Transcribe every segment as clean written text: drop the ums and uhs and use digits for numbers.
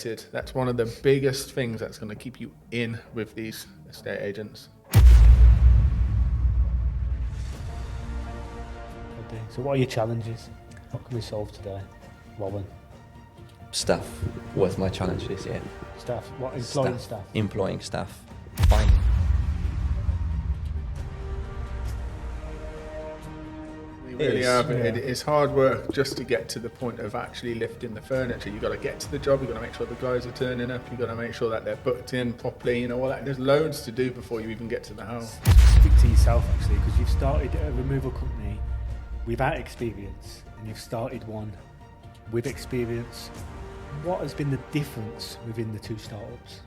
That's one of the biggest things that's going to keep you in with these estate agents. So what are your challenges? What can we solve today, Robin? Staff was my challenge this year. Staff? What? Employing staff? Employing staff. Finding. Really have. It's hard work just to get to the point of actually lifting the furniture. You've got to get to the job, you've got to make sure the guys are turning up, you've got to make sure that they're booked in properly, you know, all that. There's loads to do before you even get to the house. Speak to yourself actually, because you've started a removal company without experience and you've started one with experience. What has been the difference within the two startups?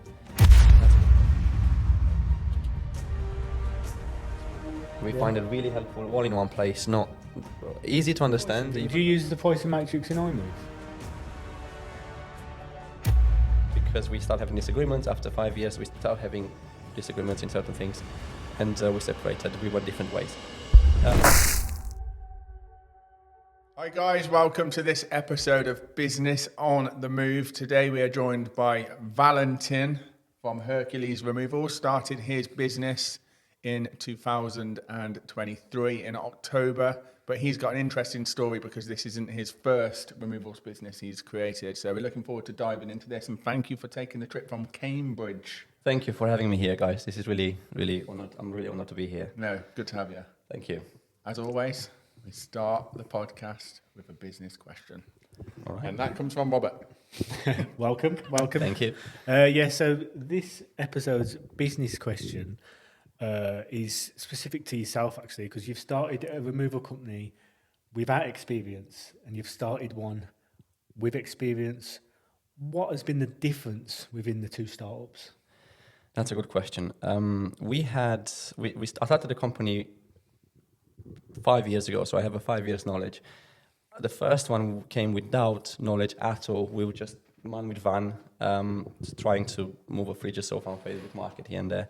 We find it really helpful, all in one place, not easy to understand. Do you use the pricing matrix in I-mve? Because we start having disagreements after 5 years, we start having disagreements in certain things, and we separated. We went different ways. Hi guys, welcome to this episode of Business on the Move. Today we are joined by Valentin from Hercules Removals. Started his business in 2023 in October, but he's got an interesting story because this isn't his first removals business he's created. So we're looking forward to diving into this, and thank you for taking the trip from Cambridge. Thank you for having me here, guys. This is really honored. I'm really honored to be here. No, good to have you. Thank you. As always, we start the podcast with a business question. All right. And that comes from Robert. Welcome. Thank you. So this episode's business question is specific to yourself actually, because you've started a removal company without experience and you've started one with experience. What has been the difference within the two startups? That's a good question. I started the company 5 years ago, so I have a 5 years knowledge. The first one came without knowledge at all. We were just man with van, trying to move a fridge or sofa on Facebook Market here and there.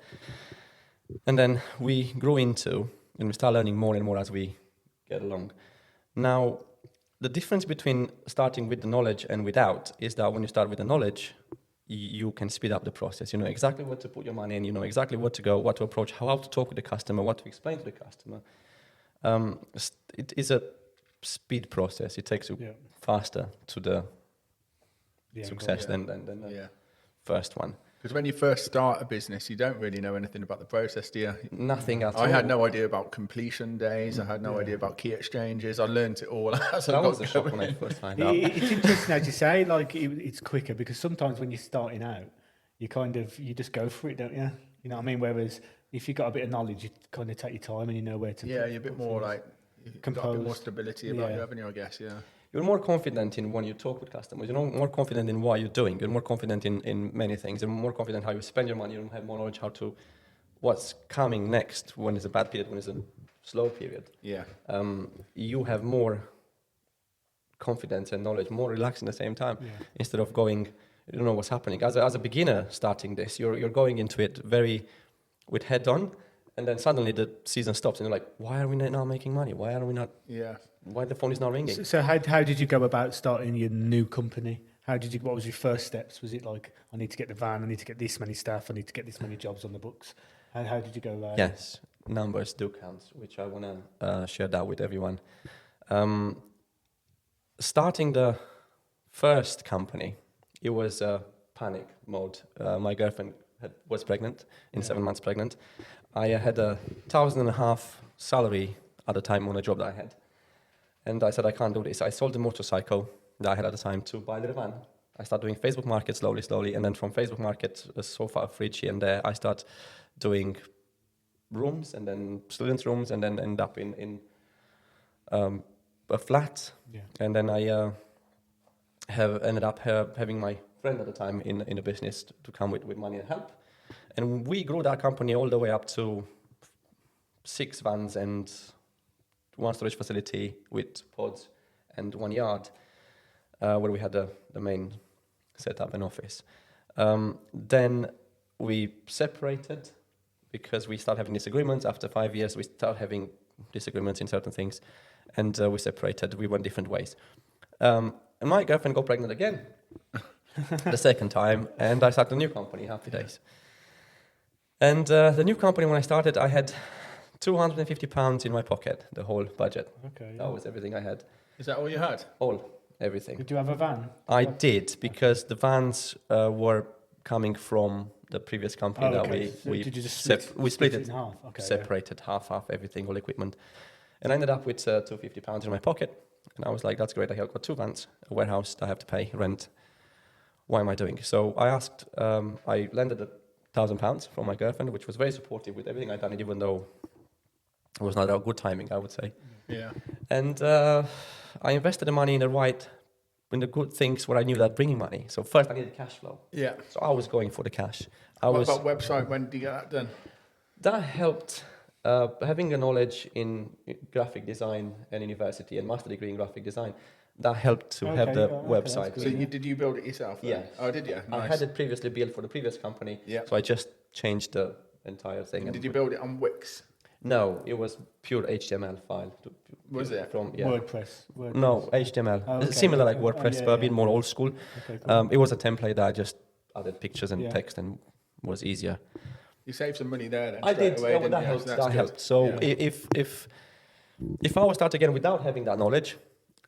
And then we grew and we start learning more and more as we get along. Now, the difference between starting with the knowledge and without is that when you start with the knowledge, you can speed up the process. You know exactly what to put your money in, you know exactly what to go, what to approach, how to talk with the customer, what to explain to the customer. It is a speed process. It takes you faster to the success than the first one. Because when you first start a business, you don't really know anything about the process, do you? Nothing at all. I had no idea about completion days. I had no idea about key exchanges. I learned it all as I That got was a shock when I first found out. It's interesting as you say, like it's quicker because sometimes when you're starting out, you just go for it, don't you? You know what I mean? Whereas if you've got a bit of knowledge, you kind of take your time and you know where to. Yeah, you're a bit more like you've got a bit more stability about you, haven't you? I guess, yeah. You're more confident in when you talk with customers. You're more confident in what you're doing. You're more confident in many things. You're more confident how you spend your money. You have more knowledge what's coming next when it's a bad period, when it's a slow period. Yeah. You have more confidence and knowledge, more relaxed at the same time. Yeah. Instead of going, you don't know what's happening. As a beginner starting this, you're going into it with head on, and then suddenly the season stops, and you're like, why are we not making money? Why are we not? Yeah. Why the phone is not ringing? So how did you go about starting your new company? What was your first steps? Was it like, I need to get the van, I need to get this many staff, I need to get this many jobs on the books? And how did you go about it? Yes, numbers do count, which I want to share that with everyone. Starting the first company, it was panic mode. My girlfriend was pregnant, 7 months pregnant. I had $1,500 salary at the time on a job that I had. And I said, I can't do this. I sold the motorcycle that I had at the time to buy the van. I started doing Facebook Market slowly. And then from Facebook Market, a sofa, a fridge here and there, I start doing rooms and then students' rooms and then end up in a flat. Yeah. And then I have ended up having my friend at the time in the business to come with money and help. And we grew that company all the way up to 6 vans and 1 storage facility with pods and 1 yard where we had the main setup and office. Then we separated because we started having disagreements. After 5 years, we started having disagreements in certain things, and we separated. We went different ways. And my girlfriend got pregnant again. the second time, and I started a new company, Happy Days. And the new company, when I started, I had £250 in my pocket, the whole budget. Okay. That was everything I had. Is that all you had? Everything. Did you have a van? I did, because the vans were coming from the previous company that we Did you just we split it in half? Okay, separated half, everything, all equipment. And I ended up with £250 in my pocket. And I was like, that's great, I have got 2 vans, a warehouse that I have to pay, rent. What am I doing? So I asked, I lended £1,000 from my girlfriend, which was very supportive with everything I'd done, even though it was not a good timing, I would say. Yeah. And I invested the money in the good things where I knew that bringing money. So first I needed cash flow. Yeah. So I was going for the cash. What about website? When did you get that done? That helped. Having a knowledge in graphic design and university and master degree in graphic design, that helped to have the website. So did you build it yourself then? Yeah. Oh, did you? Nice. I had it previously built for the previous company, so I just changed the entire thing. And did you build it on Wix? No, it was pure HTML file. Was it? From WordPress. No, HTML. Oh, okay. Similar like WordPress, but a bit more old school. Okay, cool. It was a template that I just added pictures and Yeah. text and was easier. You saved some money there then. I straight did. Away, didn't That you? helped. So that's That good. helped. So Yeah. if I was start again without having that knowledge,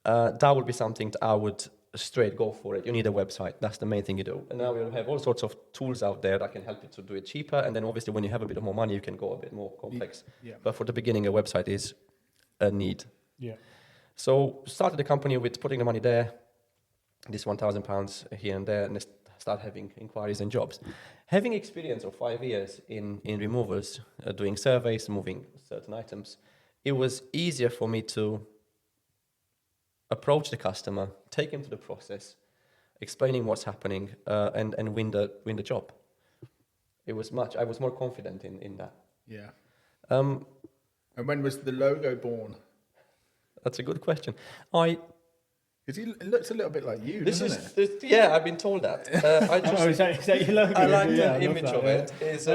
that would be something that I would straight go for it. You need a website. That's the main thing you do. And now you have all sorts of tools out there that can help you to do it cheaper. And then obviously when you have a bit of more money, you can go a bit more complex. Yeah. But for the beginning, a website is a need. Yeah. So started the company with putting the money there, this £1,000 here and there, and start having inquiries and jobs. Having experience of 5 years in removals, doing surveys, moving certain items, it was easier for me to approach the customer, take him to the process, explaining what's happening, and win the job. I was more confident in that. Yeah. And when was the logo born? That's a good question. Because it looks a little bit like you, doesn't it? Yeah, I've been told that. Is that your logo? I like Yeah, the image that, of it. It's,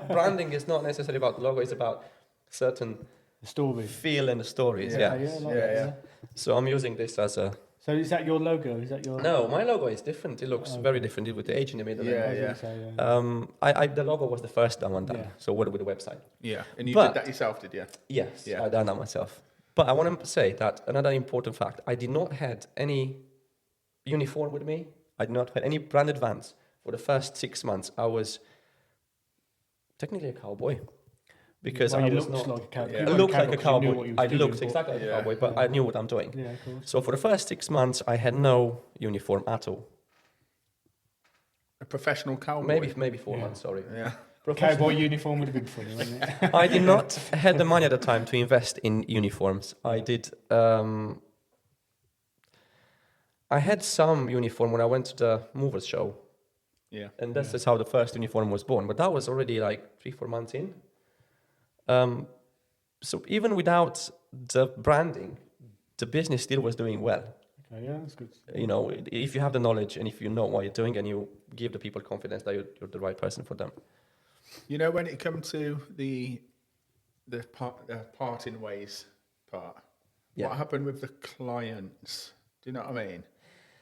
branding is not necessarily about the logo, it's about certain The story. feel and the stories. Yeah. Yeah. So I'm using this as a... So is that your logo? Is that your? No, my logo is different. It looks very different with the H in the middle. Yeah, I was yeah. gonna say, The logo was the first one done. Yeah. So what with the website? Yeah. And you But- did that yourself, did you? Yes, Yeah. I done that myself. But I want to say that another important fact, I did not had any uniform with me. I did not have any branded vans. For the first 6 months, I was technically a cowboy. Because Well, I you was looked not... like a cowboy. Yeah. You I weren't looked like a because you knew cowboy. what you was I doing, looked but- exactly like a Yeah. cowboy, but I knew what I'm doing. Yeah, of course. So for the first 6 months, I had no uniform at all. A professional cowboy. Maybe 4 Yeah. months, sorry. Yeah. Cowboy uniform would have been funny, wouldn't it? I did not have the money at the time to invest in uniforms. I did. I had some uniform when I went to the movers show, Yeah. and that's just how the first uniform was born. But that was already like 3-4 months in. So even without the branding, the business still was doing well. Okay, yeah, that's good. You know, if you have the knowledge and if you know what you're doing and you give the people confidence that you're the right person for them. You know, when it comes to the parting ways part, Yeah. what happened with the clients? Do you know what I mean?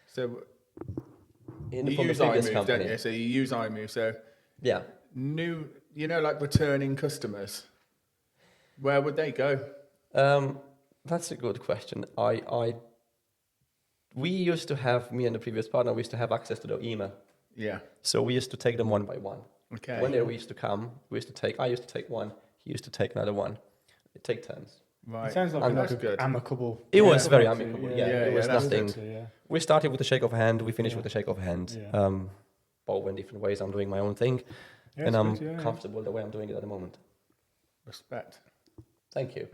So In you from the use previous I-mve, company. don't you? So you use I-move. So Yeah. new, you know, like returning customers, where would they go? That's a good question. We used to have, me and the previous partner, we used to have access to their email. Yeah. So we used to take them one by one. Okay. When they used to come, I used to take one, he used to take another one. It take turns. Right. It sounds like, And like that's a good. amicable. It was Yeah. very Yeah, amicable. yeah, Yeah, it was that's nothing. So, yeah. We started with a shake of a hand, we finished Yeah. with a shake of a hand. Yeah. Both went different ways. I'm doing my own thing, Yeah, and it's I'm good, yeah. comfortable the way I'm doing it at the moment. Respect. Thank you.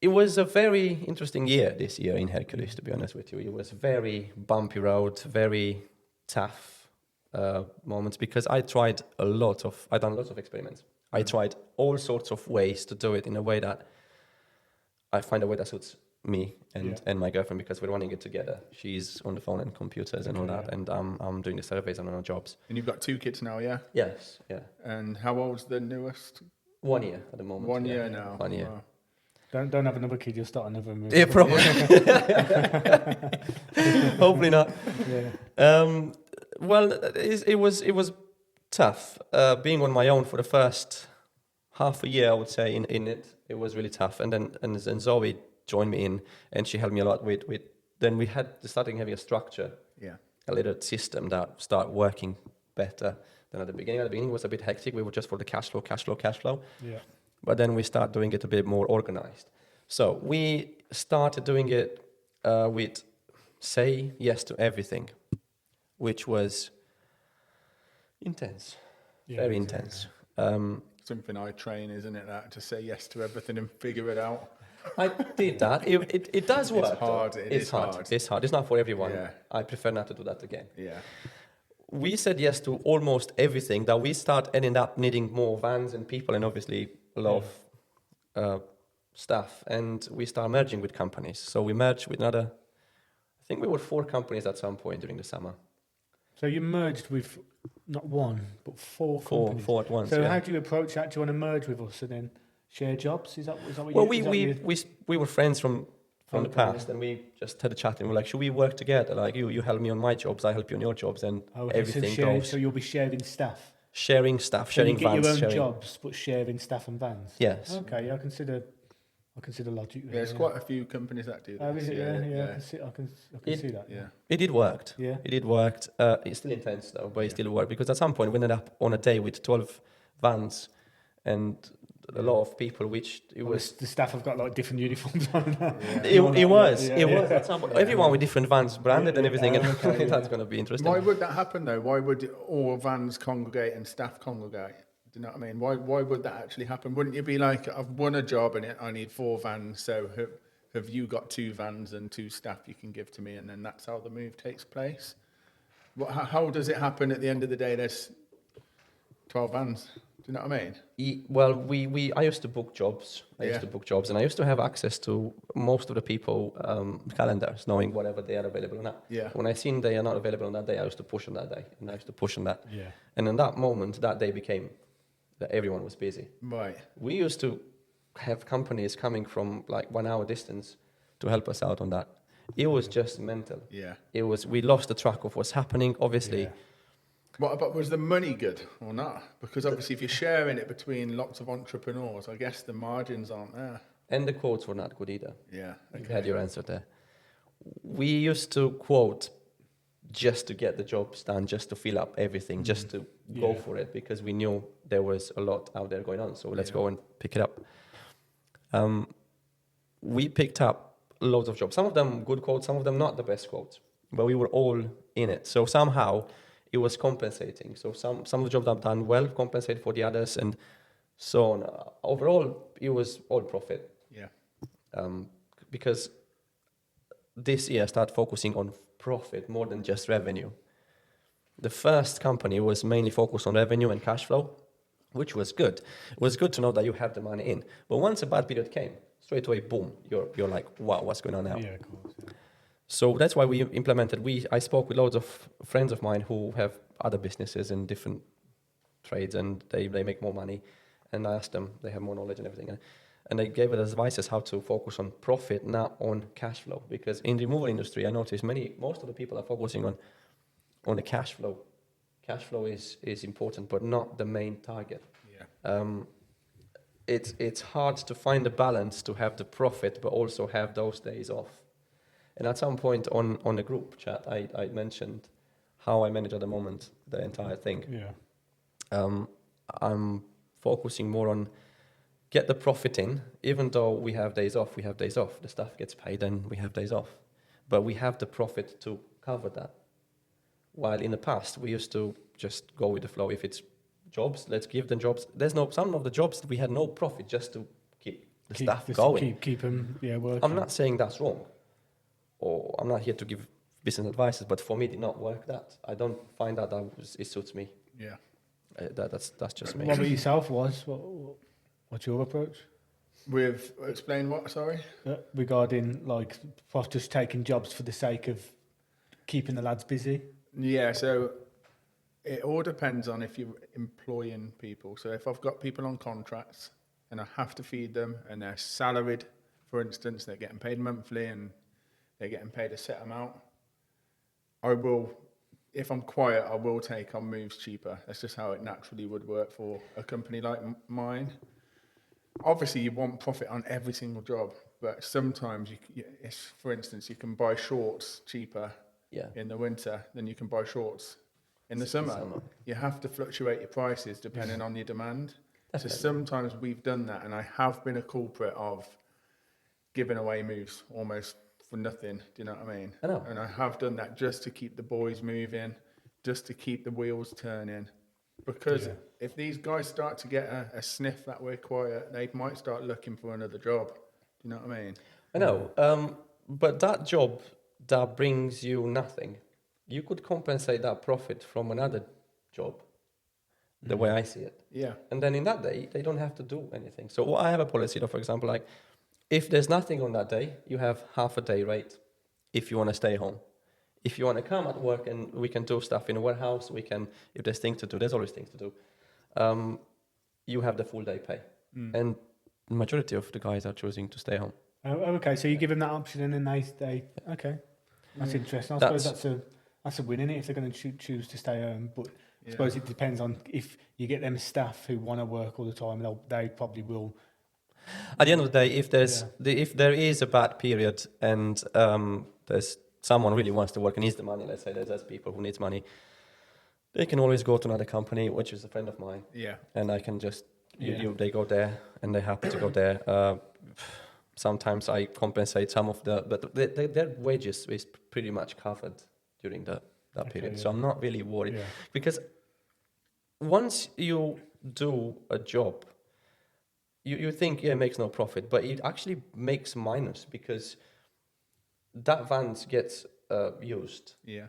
It was a very interesting year this year in Hercules, to be honest with you. It was very bumpy road, very tough moments because I done lots of experiments. I tried all sorts of ways to do it in a way that I find a way that suits me and my girlfriend because we're running it together. She's on the phone and computers and all that, and I'm doing the surveys and all our jobs. And you've got 2 kids now, yeah? Yes, yeah. And how old's the newest? 1 year at the moment. 1 yeah. year now. 1 year. Wow. Don't have another kid. You'll start another removal. Yeah, probably. Hopefully not. Yeah. Well, it was tough being on my own for the first half a year. I would say in it was really tough, and then Zoe joined me in, and she helped me a lot with. Then we starting having a structure, a little system that start working better than at the beginning. At the beginning, it was a bit hectic. We were just for the cash flow. Yeah. But then we start doing it a bit more organized. So we started doing it with say yes to everything, which was intense, very intense. Something I train, isn't it? That to say yes to everything and figure it out. I did that. It does work. It's hard. It's hard. It's hard. It's not for everyone. Yeah. I prefer not to do that again. Yeah. We said yes to almost everything. That we start ending up needing more vans and people, and obviously a lot of staff. And we start merging with companies. So we merged with another. I think we were 4 companies at some point during the summer. So you merged with not one, but 4 companies. 4 at once. So yeah. how do you approach that? Do you want to merge with us and then share jobs? Is that what Well, you... we were friends from the Okay. past, and we just had a chat, and we're like, should we work together? Like you help me on my jobs, I help you on your jobs, and everything goes. So you'll be sharing staff. Sharing stuff, So sharing you get vans, your own sharing. jobs, but sharing staff and vans. Yes. Okay, yeah, I consider logic. Yeah, there's quite a few companies that do Oh, this. is it? Yeah. I can see that. Yeah. It did worked. Yeah. It did worked. It's still intense though, but it still worked because at some point we ended up on a day with 12 vans and a lot of people, which it was. The staff have got like different uniforms on. It was. Yeah, It yeah. was at some point. Everyone with different vans, branded and everything, and Okay, that's going to be interesting. Why would that happen though? Why would all vans congregate and staff congregate? Do you know what I mean? Why would that actually happen? Wouldn't you be like, I've won a job and I need 4 vans, so have you got 2 vans and 2 staff you can give to me, and then that's how the move takes place? How does it happen at the end of the day? There's 12 vans. Do you know what I mean? Well, I used to book jobs. I used Yeah. to book jobs, and I used to have access to most of the people calendars, knowing whatever they are available or not. Yeah. When I seen they are not available on that day, I used to push on that day, and I used to push on that. Yeah. And in that moment, that day became that everyone was busy. Right. We used to have companies coming from like 1 hour distance to help us out on that. It was just mental. Yeah. We lost the track of what's happening. Obviously, Yeah. But was the money good or not? Because obviously if you're sharing it between lots of entrepreneurs, I guess the margins aren't there. and the quotes were not good either. Yeah. You had your answer there. We used to quote just to get the jobs done, just to fill up everything, just to go Yeah. for it, because we knew there was a lot out there going on. So let's go and pick it up. We picked up loads of jobs. Some of them good quotes, some of them not the best quotes, but we were all in it. So somehow it was compensating. So some of the jobs I've done well compensate for the others, and so on. Overall, it was all profit. Yeah. Because this year I started focusing on profit more than just revenue. The first company was mainly focused on revenue and cash flow, which was good. It was good to know that you have the money in. But once a bad period came, straight away, boom, you're like, wow, what's going on now? Yeah, of course. Yeah. So that's why we implemented. I spoke with loads of friends of mine who have other businesses in different trades, and they make more money. And I asked them, they have more knowledge and everything. And they gave us advices how to focus on profit, not on cash flow. Because in the removal industry, I noticed most of the people are focusing on the cash flow. Cash flow is important, but not the main target. Yeah. It's hard to find the balance to have the profit, but also have those days off. And at some point on the group chat, I mentioned how I manage at the moment the entire thing. Yeah. I'm focusing more on get the profit in, even though we have days off, the staff gets paid and we have days off. But we have the profit to cover that. While in the past, we used to just go with the flow. If it's jobs, let's give them jobs. Some of the jobs we had no profit just to keep the staff going. Keep them, working. I'm not saying that's wrong, or I'm not here to give business advice, but for me, it did not work that. I don't find that it suits me. Yeah. That's just me. What about yourself, what's your approach? Explain what, sorry? Regarding, like, just taking jobs for the sake of keeping the lads busy? Yeah, so it all depends on if you're employing people. So if I've got people on contracts and I have to feed them and they're salaried, for instance, they're getting paid monthly and they're getting paid a set amount, I will, if I'm quiet, I will take on moves cheaper. That's just how it naturally would work for a company like mine. Obviously, you want profit on every single job, but sometimes, for instance, you can buy shorts cheaper in the winter than you can buy shorts in the summer. You have to fluctuate your prices depending on your demand. So sometimes we've done that, and I have been a culprit of giving away moves almost for nothing. Do you know what I mean? I know. And I have done that just to keep the boys moving, just to keep the wheels turning. Because if these guys start to get a sniff that we're quiet, they might start looking for another job. Do you know what I mean? I know. But that job that brings you nothing, you could compensate that profit from another job, the way I see it. Yeah. And then in that day, they don't have to do anything. So I have a policy, for example, like if there's nothing on that day, you have half a day rate if you want to stay home. If you want to come at work and we can do stuff in a warehouse, we can, if there's things to do, there's always things to do, you have the full day pay. And the majority of the guys are choosing to stay home. Oh, okay, so you give them that option and then they okay. That's interesting. I suppose that's a win, isn't it, if they're going to choose to stay home. But I suppose it depends on if you get them staff who want to work all the time, they probably will. At the end of the day, if there is a bad period and there's someone really wants to work and needs the money, let's say there's people who needs money, they can always go to another company, which is a friend of mine. Yeah. And I can just, they go there and they're happy to go there. Sometimes I compensate some of but their wages is pretty much covered during that period. So I'm not really worried. Because once you do a job, you think, it makes no profit, but it actually makes minus because that van gets used. Yeah.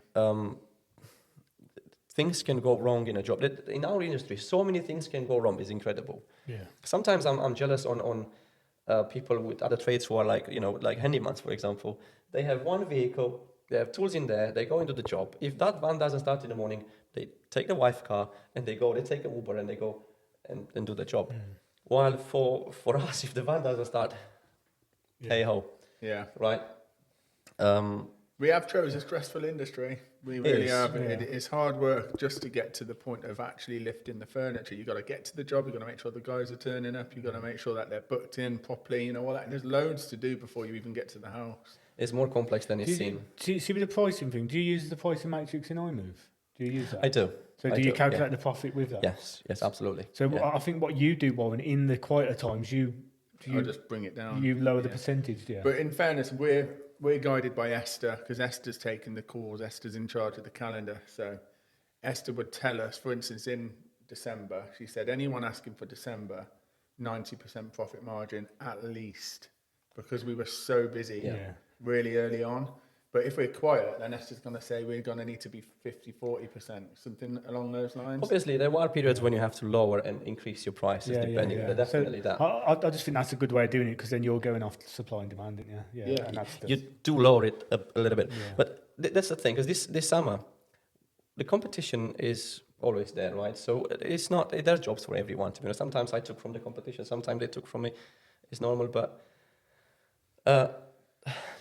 Things can go wrong in a job. In our industry, so many things can go wrong. It's incredible. Yeah. Sometimes I'm jealous on people with other trades who are like handymans, for example. They have one vehicle, they have tools in there, they go into the job. If that van doesn't start in the morning, they take the wife car and they take an Uber and they go and do the job. While for us, if the van doesn't start, hey ho. Yeah. Right? We have chosen a stressful industry. We really have. Yeah. It's hard work just to get to the point of actually lifting the furniture. You've got to get to the job. You've got to make sure the guys are turning up. You've got to make sure that they're booked in properly. You know, all that. There's loads to do before you even get to the house. It's more complex than it seems. Do you see with the pricing thing? Do you use the pricing matrix in I-mve? Do you use that? I do. So do you calculate the profit with that? Yes, absolutely. So I think what you do, Warren, in the quieter times, you just bring it down. You lower the percentage, yeah. But in fairness, we're guided by Esther because Esther's taking the calls. Esther's in charge of the calendar. So Esther would tell us, for instance, in December, she said, anyone asking for December, 90% profit margin at least, because we were so busy really early on. But if we're quiet, then Esther's going to say we're going to need to be 50, 40%, something along those lines. Obviously, there are periods when you have to lower and increase your prices, depending. But definitely that. I just think that's a good way of doing it because then you're going off supply and demand, don't you? Yeah. And you do lower it a little bit. Yeah. But that's the thing, because this summer, the competition is always there, right? So it's not, there's jobs for everyone, to be honest. Sometimes I took from the competition, sometimes they took from me. It's normal, but...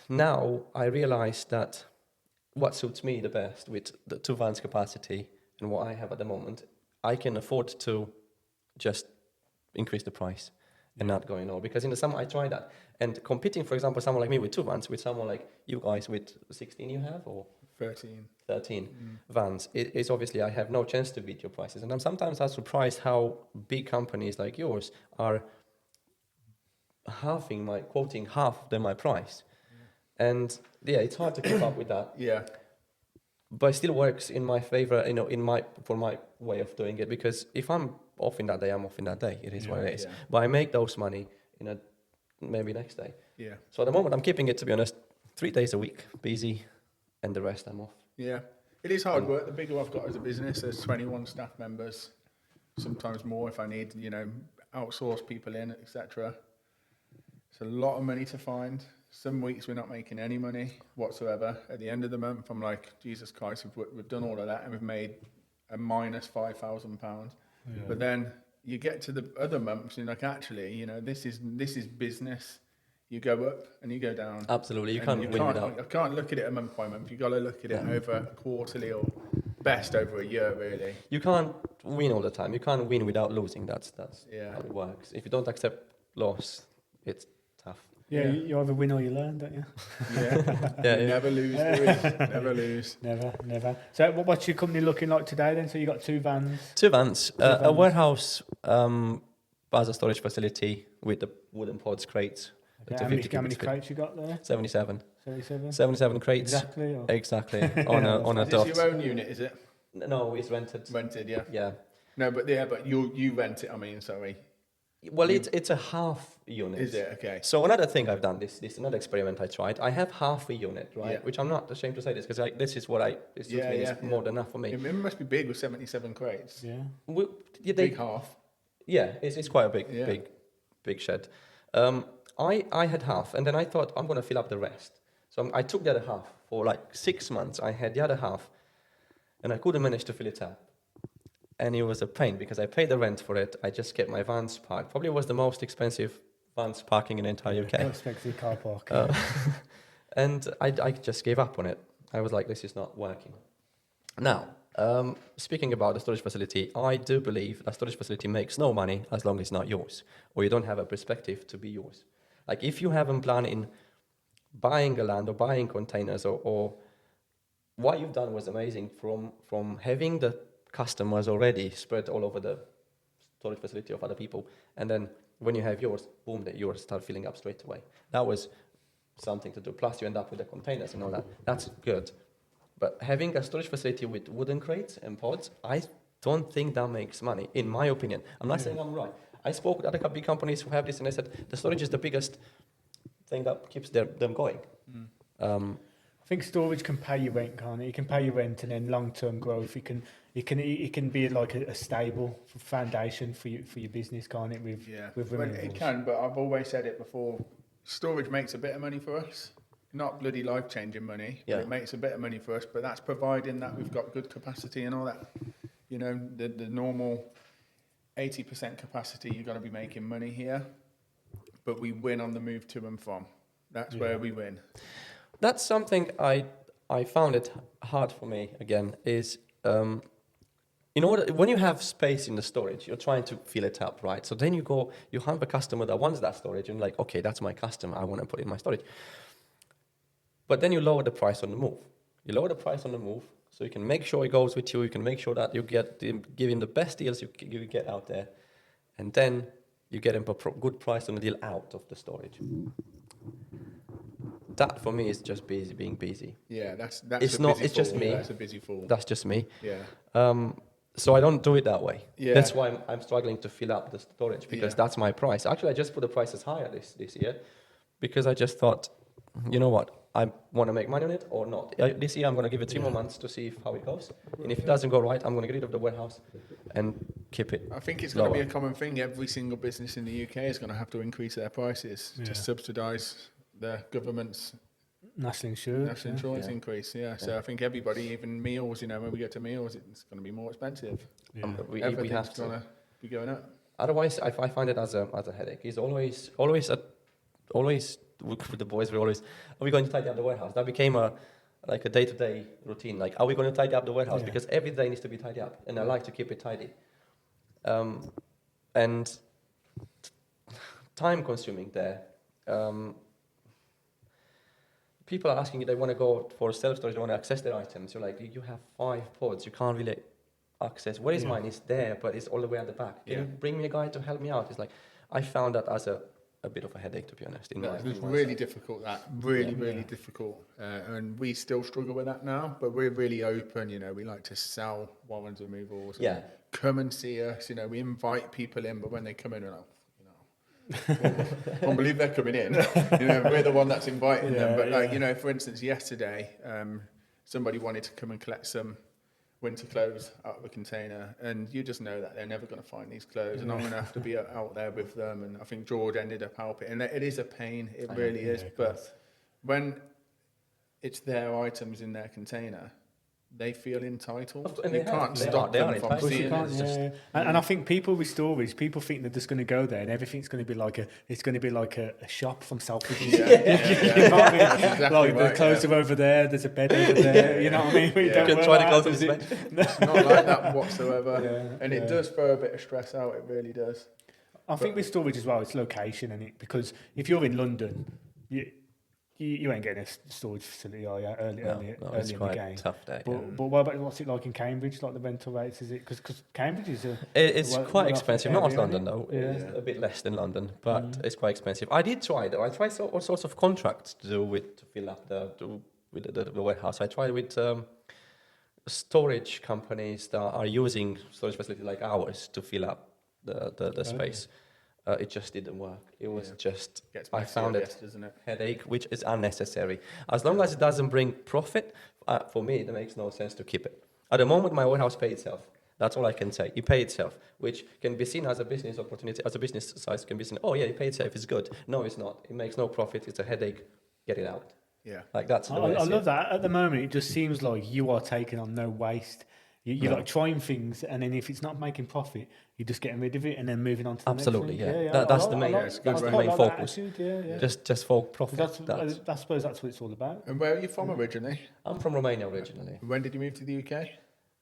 now I realize that what suits me the best with the 2 vans capacity and what I have at the moment, I can afford to just increase the price and not going over. Because in the summer I try that. And competing, for example, someone like me with 2 vans, with someone like you guys with 16 you have, or 13 vans, it's obviously I have no chance to beat your prices. And I'm sometimes surprised how big companies like yours are quoting half than my price. And it's hard to keep up with that. Yeah. But it still works in my favor, for my way of doing it, because if I'm off in that day, I'm off in that day. It is what it is. Yeah. But I make those money in maybe next day. Yeah. So at the moment I'm keeping it, to be honest, 3 days a week, busy, and the rest I'm off. Yeah. It is hard work. The bigger I've got as a business, there's 21 staff members, sometimes more if I need, outsource people in, etc. It's a lot of money to find. Some weeks we're not making any money whatsoever. At the end of the month, I'm like, Jesus Christ, we've done all of that and we've made a minus £5,000. Yeah. But then you get to the other months and you're like, actually, this is business. You go up and you go down. Absolutely, you And can't win without. I can't look at it month by month. You've got to look at it over quarterly or best over a year, really. You can't win all the time. You can't win without losing. That's Yeah. how it works. If you don't accept loss, it's tough. Yeah, Yeah. you either win or you learn, don't you? Yeah. You never lose, Louis. Never lose. Never. So what's your company looking like today then? So you got 2 vans. 2 vans, a vans. warehouse as a storage facility with the wooden pods, crates. Okay, to how many 50 cubic feet. crates you got there? 77. 77? 77 crates. Exactly. Or? Exactly. on a Is dot. this your own unit, is it? No, it's rented. Rented, yeah. Yeah. No, but you rent it, I mean, sorry. Well, it's a half unit. Is it? Okay. So another thing I've done, this is another experiment I tried. I have half a unit, right? Yeah. Which I'm not ashamed to say this, because this is what this suits me, it's more than enough for me. It must be big with 77 crates. Yeah. Big half. Yeah, it's quite a big, Yeah. big shed. I had half, and then I thought I'm going to fill up the rest. So I took the other half. For like 6 months, I had the other half, and I couldn't manage to fill it up. And it was a pain, because I paid the rent for it. I just kept my vans parked. Probably was the most expensive vans parking in the entire UK. Most expensive car park. And I just gave up on it. I was like, this is not working. Now, speaking about the storage facility, I do believe a storage facility makes no money as long as it's not yours, or you don't have a perspective to be yours. Like if you haven't planned in buying a land or buying containers, or what you've done was amazing, from having the customers already spread all over the storage facility of other people, and then when you have yours, boom, that yours start filling up straight away. That was something to do. Plus you end up with the containers and all that. That's good. But having a storage facility with wooden crates and pods, I don't think that makes money, in my opinion. I'm not saying I'm right. I spoke with other big companies who have this, and they said the storage is the biggest thing that keeps them going. I think storage can pay your rent, can't it? You can pay your rent, and then long-term growth. It can be like a stable foundation for your business, can't it? With Well, removals. it can, but I've always said it before. Storage makes a bit of money for us, not bloody life-changing money. Yeah. But it makes a bit of money for us, but that's providing that we've got good capacity and all that. You know, the normal 80% capacity, you've got to be making money here, but we win on the move to and from. That's where we win. That's something I found it hard for me, again, is when you have space in the storage, you're trying to fill it up, right? So then you have a customer that wants that storage, and like, okay, that's my customer, I want to put it in my storage. But then you lower the price on the move. You lower the price on the move, so you can make sure it goes with you, you can make sure that you give him the best deals you get out there, and then you get him a good price on the deal out of the storage. That for me is just being busy. Yeah, that's It's a not. busy It's just fool. me. That's a busy fool. That's just me. Yeah. So I don't do it that way. Yeah. That's why I'm struggling to fill up the storage, because Yeah. that's my price. Actually, I just put the prices higher this year, because I just thought, you know what, I want to make money on it or not. This year I'm going to give it 3 more months to see how it goes. And if it doesn't go right, I'm going to get rid of the warehouse and keep it. I think it's going to lower. be a common thing. Every single business in the UK is going to have to increase their prices to subsidise the government's National insurance. national insurance increase. Yeah. So I think everybody, even meals, you know, when we go to meals, it's going to be more expensive. Yeah. We Everything's have going to. to be going up. Otherwise, I find it as a headache. It's always with the boys. Are we going to tidy up the warehouse? That became a day-to-day routine. Like, are we going to tidy up the warehouse? Yeah. Because every day needs to be tidied up, and I like to keep it tidy. And time-consuming there. People are asking if they want to go for self-storage, they want to access their items. You're like, you have 5 pods, you can't really access. Where is mine? It's there, but it's all the way at the back. Can you bring me a guy to help me out? It's like, I found that as a bit of a headache, to be honest. It's really difficult, that. Really difficult. And we still struggle with that now, but we're really open, you know. We like to sell Warren's Removals. Yeah. Come and see us, you know. We invite people in, but when they come in, we're like, can't believe they're coming in. You know, we're the one that's inviting them. But you know, for instance, yesterday, somebody wanted to come and collect some winter clothes out of a container, and you just know that they're never going to find these clothes, and I'm going to have to be out there with them. And I think George ended up helping, and it is a pain. It really is. But when it's their items in their container, they feel entitled. And You they have. can't They stop are. They them are from entitled. Of course seeing you can't, it. yeah. And I think people with stories, people think they're just going to go there and everything's going to be like a shop from Selfridges. Yeah, You know what I mean? Exactly Like the right, clothes are over there, there's a bed over there. You know what I mean? We Yeah. don't You wear can try to that, go to does this it? bed. It's not like that whatsoever. Yeah, And it yeah. does throw a bit of stress out, it really does. I think with storage as well, it's location, and it because if you're in London, you ain't getting a storage facility, are you? Early It's in the quite game. tough day. But what about what's it like in Cambridge? Like the rental rates? Is it because Cambridge is a It's well- quite well-off expensive. Not as area, London isn't though. it? Yeah. It's a bit less than London, but it's quite expensive. I did try though. I tried all sorts of contracts to do with to fill up the warehouse. I tried with storage companies that are using storage facilities like ours to fill up the space. It just didn't work. It was just, Gets I messy, found I it guess, doesn't it? headache, which is unnecessary. As long as it doesn't bring profit, for me, it makes no sense to keep it. At the moment, my warehouse pays itself. That's all I can say. It pays itself, which can be seen as a business opportunity, as a business size can be seen, oh yeah, it pays itself, it's good. No, it's not. It makes no profit, it's a headache. Get it out. Yeah. Like that's the way I see love it. that. At the moment, it just seems like you are taking on no waste. You're No. like trying things, and then if it's not making profit, you're just getting rid of it and then moving on to the Absolutely, next thing. yeah. That's the I main- like- it's good I that's the quite main like that focus. attitude, yeah. Just for profit. Because I suppose that's what it's all about. And where are you from originally? I'm from Romania originally. When did you move to the UK?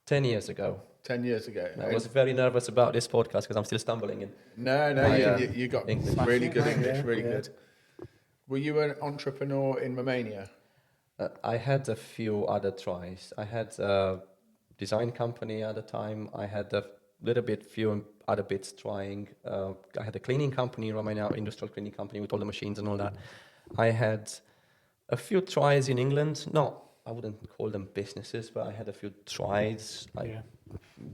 10 years ago. 10 years ago. I was very nervous about this podcast because I'm still stumbling in. No, My, you got English. really good Yeah, English, really yeah. good. Were you an entrepreneur in Romania? I had a few other tries. I had a design company at the time. I had a few other bits trying. I had a cleaning company in Romania, industrial cleaning company with all the machines and all that. I had a few tries in England. No, I wouldn't call them businesses, but I had a few tries, like Yeah.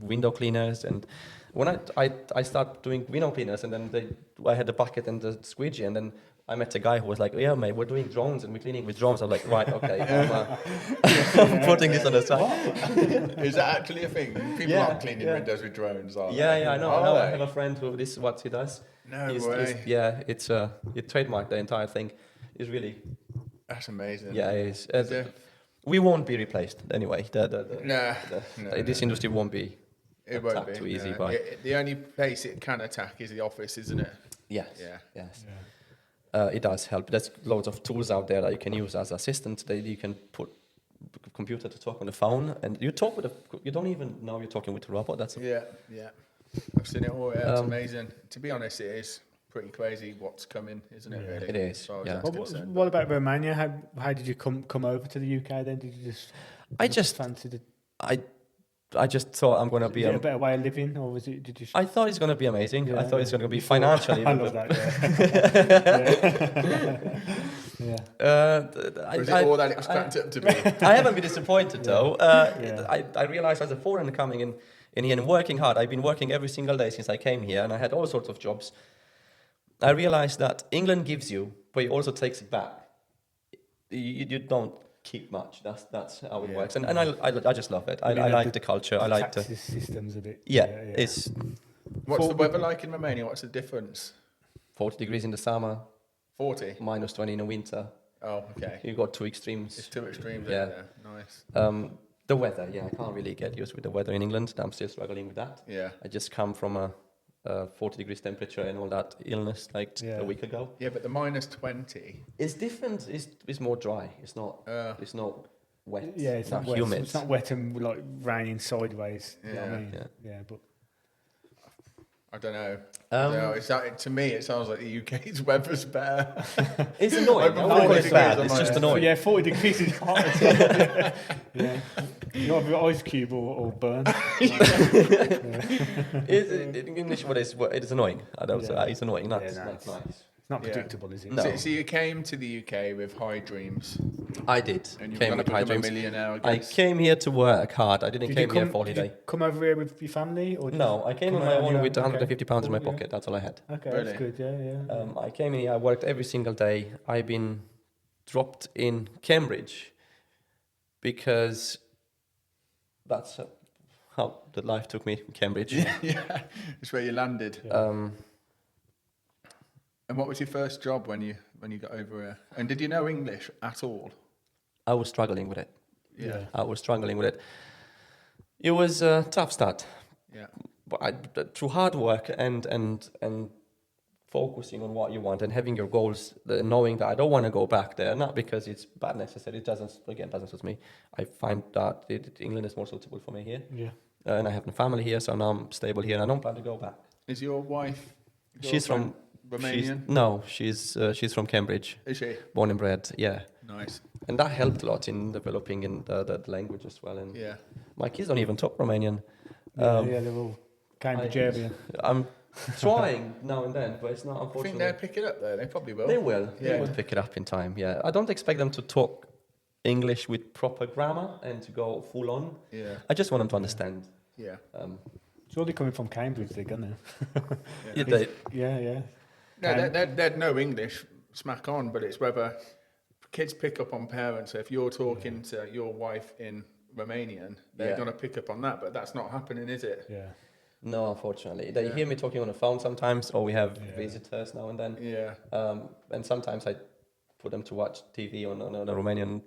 window cleaners. And when I started doing window cleaners, and then I had the bucket and the squeegee, and then I met a guy who was like, yeah, mate, we're doing drones and we're cleaning with drones. I'm like, right, okay, I'm putting this on the side. Is that actually a thing? People Yeah, aren't cleaning yeah. windows with drones, are Yeah, they? I know. Are I they? have a friend who this is what he does. No He's- way. it's he trademarked the entire thing. It's really, That's amazing. yeah, it is. Yeah. We won't be replaced anyway. No, This industry won't be it won't attacked be. too easy no. by. The only place it can attack is the office, isn't it? Yes. Yeah. Yes. It does help. There's loads of tools out there that you can use as assistants. That you can put computer to talk on the phone, and you talk with you don't even know you're talking with a robot. That's Yeah. I've seen it all. Yeah, it's amazing. To be honest, it is pretty crazy what's coming, isn't it? Yeah. Really, It is, as far as yeah. that's What, concerned. what about Romania? How did you come over to the UK then? Did you just fancy the I just thought I'm gonna is be. it a better way of living, or was it? Did you? I thought it's gonna be amazing. Yeah, I thought it's gonna be You thought- financially. I love that. Yeah. Or is it all that it was cracked up to be? I haven't been disappointed though. Yeah. I realized as a foreigner coming in here and working hard, I've been working every single day since I came here, and I had all sorts of jobs. I realized that England gives you, but it also takes it back. You don't keep much. That's how it Yeah. works, and I just love it. I like the culture. I like the tax systems a bit. yeah. It's What's the weather like in Romania? What's the difference? 40 degrees in the summer, 40. minus 20 in the winter. Oh, okay. You got two extremes. It's two extremes. Yeah. Isn't there? Nice. The weather, yeah, I can't really get used with the weather in England. I'm still struggling with that. Yeah. I just come from a 40 degrees temperature and all that illness like Yeah. a week ago. Yeah, but the minus 20. It's different. It's more dry. It's not. It's not wet. Yeah, it's not wet. humid. It's not wet and like raining sideways. You know what I Yeah. mean? Yeah. But I don't know. To me, it sounds like the UK's weather's better. It's annoying. Over I wouldn't 40 say bad. degrees, It's I'm just like- annoying. yeah, 40 degrees is hot. Yeah. You either ice cube or burn. In English, it is annoying. I don't say Yeah. it's annoying. Not, Yeah, no, not it's- nice. It's not Yeah. predictable, is it? No. So you came to the UK with high dreams, I did. and you were Came going to with high become a dreams. millionaire. I guess. came here to work hard. I didn't Did came you here come, for did holiday. you come over here with your family? Or did No, I came on come my out own your with own? £150 in my Cool, yeah. pocket. That's all I had. Okay, Really? that's good. Yeah. I came in here, I worked every single day. I've been dropped in Cambridge because that's how the life took me in Cambridge. Yeah, it's where you landed. And what was your first job when you got over here? And did you know English at all? I was struggling with it. Yeah. I was struggling with it. It was a tough start. Yeah. But through hard work and focusing on what you want and having your goals, knowing that I don't want to go back there, not because it's bad necessarily, it doesn't suit me. I find that England is more suitable for me here. Yeah. And I have a family here, so now I'm stable here and I don't plan to go back. Is your wife? She's from Romanian. She's from Cambridge. Is she? Born and bred, yeah. Nice. And that helped a lot in developing in the language as well. And Yeah. my kids don't even talk Romanian. Yeah, they're all Cambridge area. I'm trying now and then, but it's not, I think unfortunately. they'll pick it up though. They probably will. They will. Yeah. They will pick it up in time, yeah. I don't expect them to talk English with proper grammar and to go full on. Yeah. I just want them to understand. Yeah. Surely coming from Cambridge, they're gonna. Yeah, they, Yeah. No, they'd know English, smack on, but it's whether kids pick up on parents. So if you're talking to your wife in Romanian, they're going to pick up on that, but that's not happening, is it? Yeah. no, unfortunately. They hear me talking on the phone sometimes, or we have visitors now and then. Yeah. And sometimes I put them to watch TV on a Romanian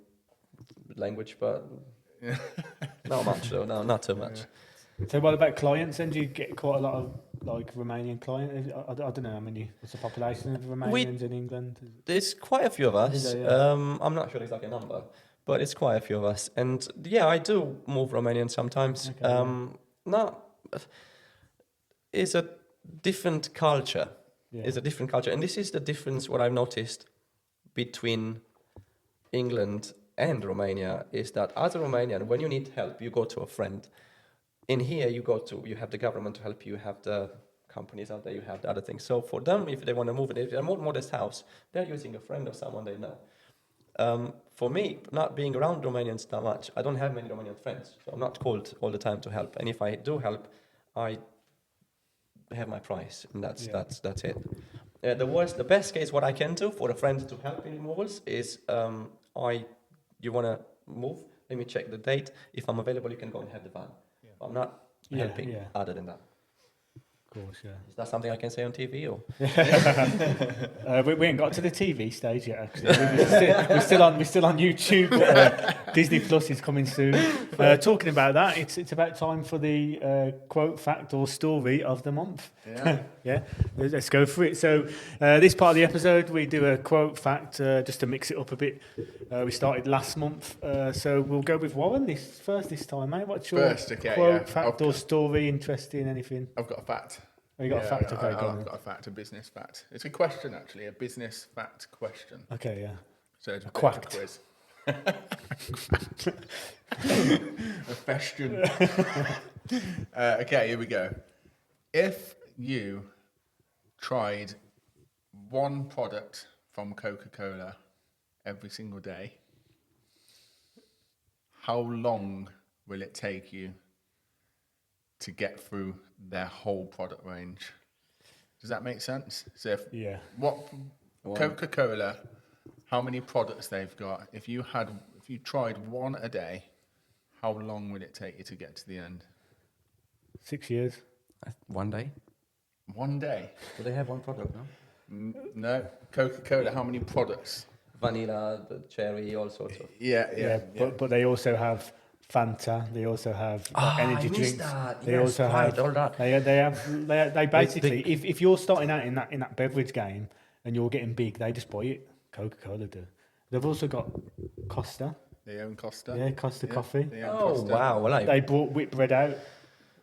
language, but not much though, no, not too much. So what about clients? And do you get quite a lot of like Romanian clients? I don't know how many. What's the population of Romanians in England? There's quite a few of us. Is there, yeah? I'm not sure the exact number, but it's quite a few of us. And yeah, I do move Romanian sometimes. Okay, It's a different culture. Yeah. It's a different culture, and this is the difference. What I've noticed between England and Romania is that as a Romanian, when you need help, you go to a friend. In here, you have the government to help you, you have the companies out there, you have the other things. So for them, if they want to move it, if they're a more modest house, they're using a friend or someone they know. For me, not being around Romanians that much, I don't have many Romanian friends, so I'm not called all the time to help. And if I do help, I have my price, and that's it. The best case, what I can do for a friend to help in removals is, you want to move? Let me check the date. If I'm available, you can go and have the van. I'm not helping other than that. Of course, yeah. Is that something I can say on TV? Or? We ain't got to the TV stage yet. Actually, we're still on YouTube. But, Disney Plus is coming soon. Talking about that, it's about time for the quote, fact, or story of the month. Yeah. Let's go for it. So, this part of the episode, we do a quote, fact, just to mix it up a bit. We started last month, so we'll go with Warren this time, mate. What's your quote, fact, or story? Interesting? Anything? I've got a fact. Oh, you got a fact? Okay, I've got a fact, a business fact. It's a question, actually, a business fact question. Okay, yeah. So it's a quacked. quiz. A question. Okay, here we go. If you tried one product from Coca-Cola every single day, how long will it take you to get through their whole product range? Does that make sense? So Coca-Cola, how many products they've got? If you tried one a day, how long would it take you to get to the end? 6 years. 1 day. 1 day? Do they have one product now? No. Coca-Cola, how many products? Vanilla, the cherry, all sorts of. Yeah. But they also have Fanta. They also have energy drinks. That. They also have all that. They basically, if you're starting out in that beverage game and you're getting big, they just buy it. Coca-Cola do. They've also got Costa. They own Costa. Yeah, Costa Coffee. Oh wow! Well, they brought whitbread out.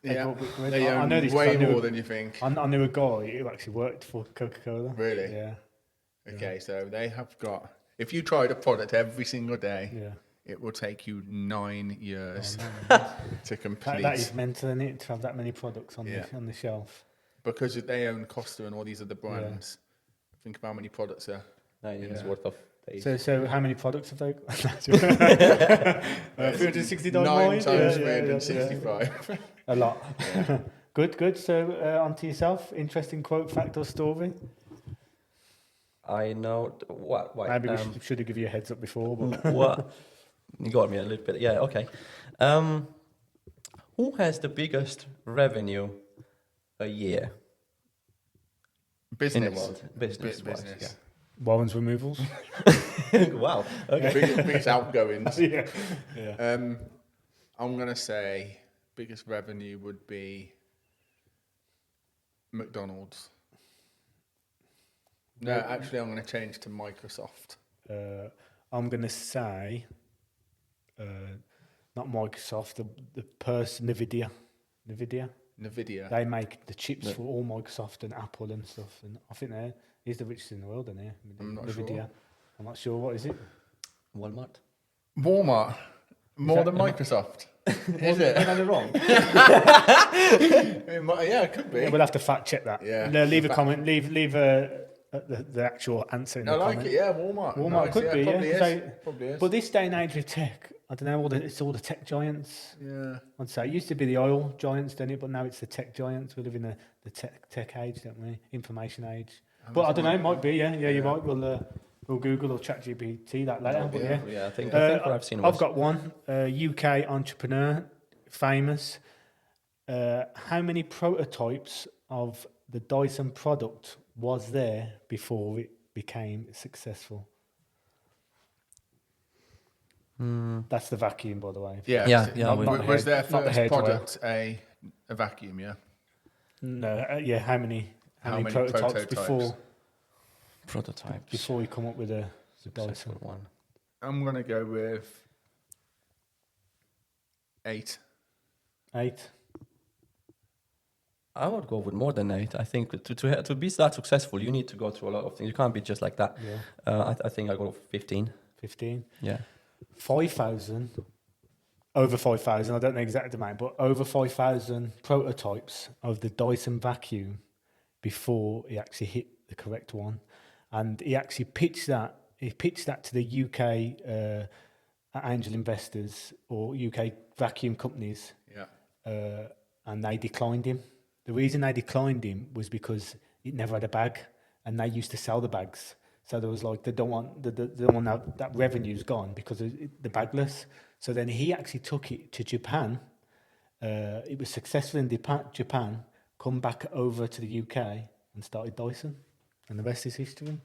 They own way more than you think. I knew a guy who actually worked for Coca-Cola. Really? Yeah. Okay, so they have got. If you tried a product every single day, it will take you 9 years to complete. That is mental, isn't it, to have that many products on the shelf? Because they own Costa and all these other brands. Think of how many products are. 9 years worth of days. So how many products have they got? 369 9 times 365. A lot. Yeah. Good. So on to yourself. Interesting quote, fact, or story? I know what. Maybe we should have given you a heads up before. But what? You got me a little bit. Yeah. Okay. Who has the biggest revenue a year? Business. In the world? Business. Warren's Removals. Wow. Okay. biggest outgoings. yeah. I'm gonna say biggest revenue would be McDonald's. No, actually, I'm going to change to Microsoft. I'm going to say, not Microsoft, the person, NVIDIA. NVIDIA. They make the chips for all Microsoft and Apple and stuff. And I think he's the richest in the world, isn't he? I'm not NVIDIA. sure. I'm not sure. What is it? Walmart. More than Microsoft. Is it? Am I wrong? Yeah, it could be. Yeah, we'll have to fact check that. Yeah. No, leave a comment. Leave the actual answer in the comment. I like it. Yeah, Walmart. Walmart Nice, could be. Probably Yeah. is. So, Probably is. but this day and age with tech, I don't know. It's all the tech giants. Yeah. I'd say it used to be the oil giants, didn't it? But now it's the tech giants. We live in the tech age, don't we? Information age. But I don't know. It might be. Yeah. You're right. We'll Google or ChatGPT that later. But yeah. Yeah, I think what I've seen was... I've got one. UK entrepreneur, famous. How many prototypes of the Dyson product was there before it became successful? That's the vacuum, by the way. Yeah. Was their not the first hair dryer. product a vacuum? Yeah. No. How many prototypes before? Prototypes. Before you come up with the Dyson Successful one. I'm gonna go with 8. 8. I would go with more than 8. I think to be that successful, you need to go through a lot of things. You can't be just like that. Yeah. I think I go 15. 15. Yeah. 5,000. Over 5,000. I don't know the exact amount, but over 5,000 prototypes of the Dyson vacuum before he actually hit the correct one. And he actually pitched that to the UK angel investors or UK vacuum companies. Yeah. And they declined him. The reason they declined him was because it never had a bag, and they used to sell the bags. So there was like they don't want that revenue's gone because of the bagless. So then he actually took it to Japan. It was successful in Japan. Come back over to the UK and started Dyson, and the rest is history.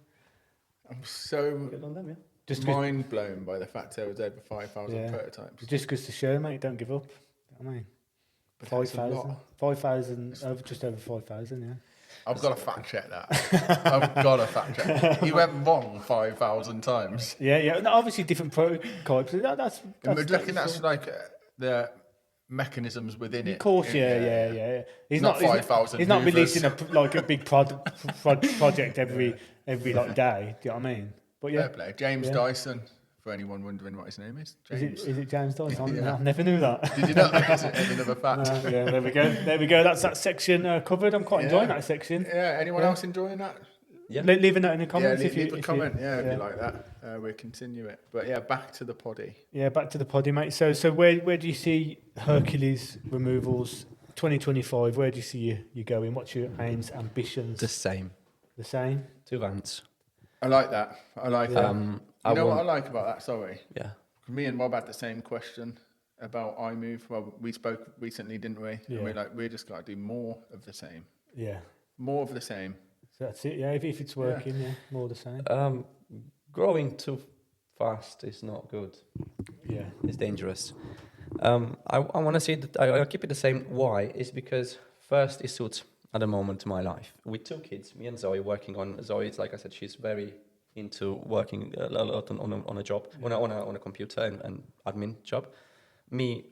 I'm so Just mind blown by the fact there was over 5,000 prototypes. It just goes to show, mate, don't give up. I mean, 5,000, just over 5,000, yeah. I've got to fact check that. I've got to fact check that. You went wrong 5,000 times. Yeah. No, obviously, different prototypes. That's do you reckon that's like the mechanisms within it? Of course, yeah. He's not 5,000. He's not releasing a big project every like day. Do you know what I mean? But yeah, fair play. James Dyson. For anyone wondering what his name is, James. Is it James Dyson? Yeah. I never knew that. Did you not? Is it another fact? Yeah, there we go. That's that section covered. I'm quite enjoying that section. Yeah. Anyone else enjoying that? Yeah. Leave a note in the comments if you comment. If you like that, we'll continue it. But yeah, back to the poddy. Yeah, back to the poddy, mate. So where do you see Hercules Removals 2025? Where do you see you going? What's your aims, ambitions? The same. The same. 2 vans. I like that. I like that. You know what I like about that? Sorry. Yeah. Me and Rob had the same question about I-mve. Well, we spoke recently, didn't we? Yeah. And we're just got to do more of the same. Yeah. More of the same. So that's it. Yeah. If it's working, more of the same. Growing too fast is not good. Yeah. It's dangerous. I want to say that I keep it the same. Why? Is because first it suits at the moment to my life. With 2 kids, me and Zoe working on Zoe. Like I said, she's very into working a lot on a job, on a computer and admin job. Me,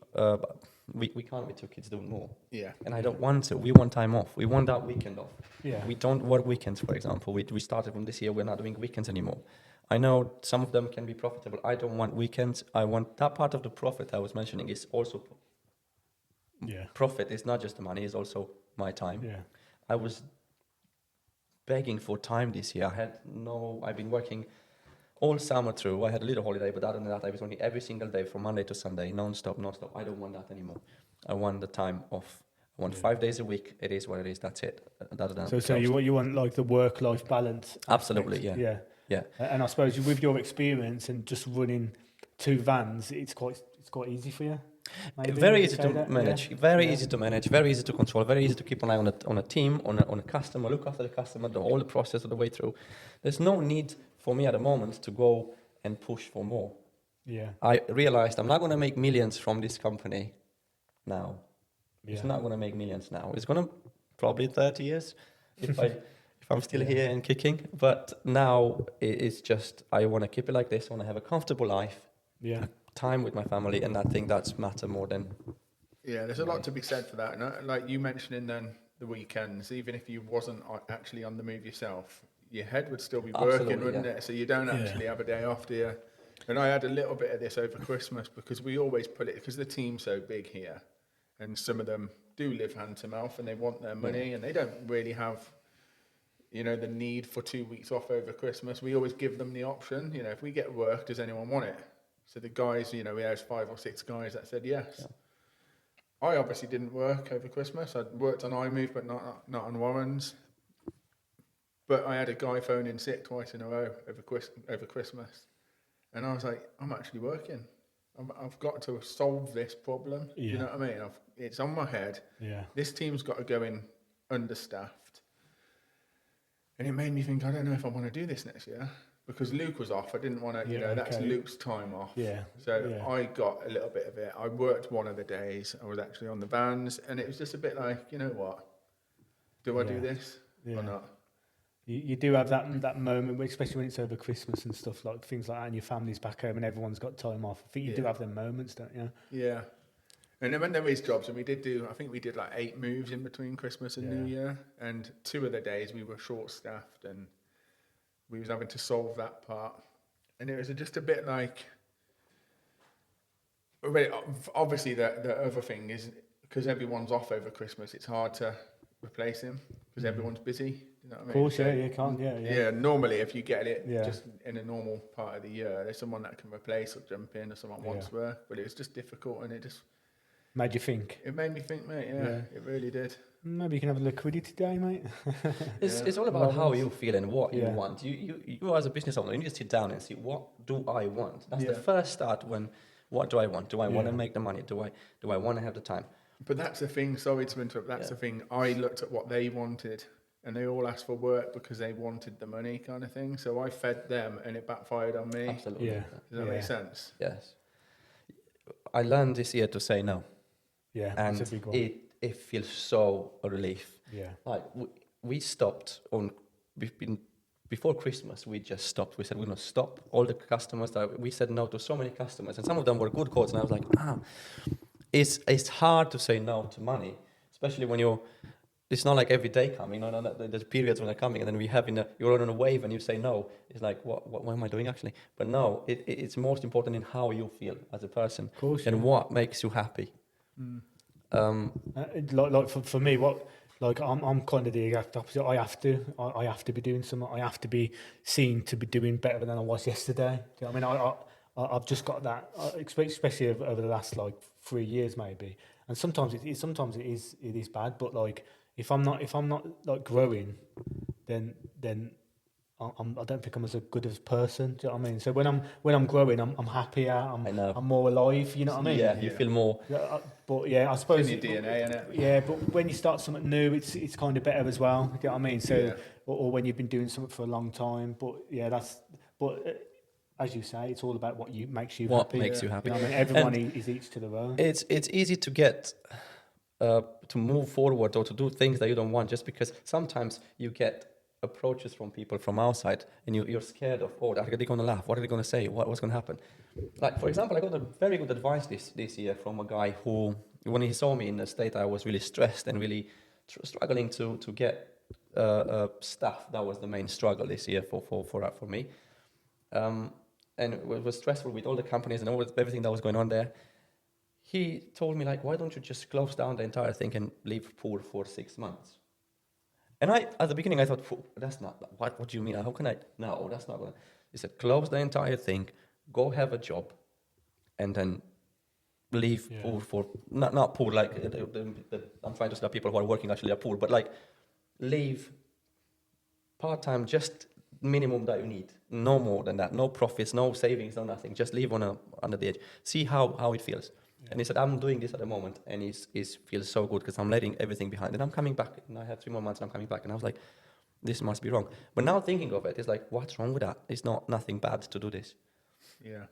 we can't with 2 kids doing more. Yeah. And I don't want to. We want time off. We want that weekend off. Yeah. We don't work weekends, for example. We started from this year, we're not doing weekends anymore. I know some of them can be profitable. I don't want weekends. I want that part of the profit I was mentioning is also profit. It's not just the money, it's also my time. Yeah. I was begging for time this year. I've been working all summer through. I had a little holiday, but other than that, I was working every single day from Monday to Sunday, non-stop. I don't want that anymore. I want the time off. I want 5 days a week. It is what it is. That's it. So you want like the work-life balance? Absolutely, aspect. Yeah. And I suppose with your experience and just running 2 vans, it's quite easy for you. Maybe, very easy to manage. Very easy to manage. Very easy to control. Very easy to keep an eye on a team, on a customer. Look after the customer, the whole process of the way through. There's no need for me at the moment to go and push for more. Yeah. I realized I'm not going to make millions from this company now. Yeah. It's not going to make millions now. It's going to probably 30 years if I'm still here and kicking. But now it's just I want to keep it like this. I want to have a comfortable life, time with my family, and I think that's matter more than. Yeah, there's a lot to be said for that. And like you mentioning then the weekends, even if you wasn't actually on the move yourself, your head would still be working, wouldn't it? So you don't actually have a day off, do you? And I had a little bit of this over Christmas because we always put it, because the team's so big here, and some of them do live hand to mouth and they want their money and they don't really have, you know, the need for 2 weeks off over Christmas. We always give them the option, you know, if we get work, does anyone want it? So the guys, you know, we had 5 or 6 guys that said yes. Yeah. I obviously didn't work over Christmas. I'd worked on I-mve, but not on Warren's. But I had a guy phone in sick twice in a row over Christmas. And I was like, I'm actually working. I've got to solve this problem. Yeah. You know what I mean? It's on my head. Yeah. This team's got to go in understaffed. And it made me think, I don't know if I want to do this next year. Because Luke was off. I didn't want to, that's Luke's time off. Yeah. So I got a little bit of it. I worked one of the days. I was actually on the vans. And it was just a bit like, you know what? Do I do this or not? You do have that moment, especially when it's over Christmas and stuff, like things like that, and your family's back home and everyone's got time off. I think you do have them moments, don't you? Yeah. And then when there is jobs, and we did like 8 moves in between Christmas and New Year. And 2 of the days we were short-staffed and we was having to solve that part. And it was just a bit like, obviously the other thing is, because everyone's off over Christmas, it's hard to replace him because everyone's busy. You know what I mean? Of course, you can't, Yeah, normally if you get it just in a normal part of the year, there's someone that can replace or jump in or someone wants work, but it was just difficult and it just... Made you think? It made me think, mate, it really did. Maybe you can have a liquidity day, mate. It's all about how you feel and what you want. You as a business owner, you need to sit down and see, what do I want? That's the first start when, what do I want? Do I want to make the money? Do I want to have the time? But that's the thing, sorry to interrupt, that's the thing. I looked at what they wanted and they all asked for work because they wanted the money kind of thing. So I fed them and it backfired on me. Absolutely. Yeah. Does that make sense? Yes. I learned this year to say no. Yeah, and that's a big one. It feels so a relief. Yeah. Like we stopped before Christmas, we just stopped. We said we're going to stop all the customers. We said no to so many customers and some of them were good quotes and I was like, it's hard to say no to money, especially when it's not like every day coming. No, there's periods when they're coming, and then you're on a wave and you say no. It's like, what am I doing actually? But no, it's most important in how you feel as a person, of course, and what makes you happy. Like for me, I'm kind of the exact opposite. I have to be doing something. I have to be seen to be doing better than I was yesterday. Do you know what I mean? I've just got that, especially over the last 3 years maybe. And sometimes it is bad. But like if I'm not like growing, then I don't think I'm as good as a person. Do you know what I mean? So when I'm growing, I'm happier. I'm more alive. You know what I mean? Yeah, you feel more. But I suppose it's in your DNA, isn't it? Yeah, but when you start something new, it's kind of better as well. Do you know what I mean? So or when you've been doing something for a long time. But as you say, it's all about what makes you happy. What makes you happy? You know what I mean? Everyone is each to their own. It's easy to get to move forward or to do things that you don't want, just because sometimes you get approaches from people from outside and you're scared of, are they going to laugh? What are they going to say? What's going to happen? Like, for example, I got a very good advice this year from a guy who, when he saw me in the state, I was really stressed and really struggling to get staff. That was the main struggle this year for me. And it was stressful with all the companies and everything that was going on there. He told me, why don't you just close down the entire thing and leave pool for 6 months? And at the beginning, I thought, that's not, what do you mean? How can I? No, that's not going to. He said, close the entire thing, go have a job, and then leave pool for, not pool, I'm trying to say people who are working actually at pool, but leave part-time, just minimum that you need. No more than that. No profits, no savings, no nothing. Just leave under the edge. See how it feels. Yeah. And he said, I'm doing this at the moment, and it feels so good because I'm letting everything behind. And I'm coming back. And I have 3 more months, and I'm coming back. And I was like, this must be wrong. But now thinking of it, it's like, what's wrong with that? It's nothing bad to do this. Yeah.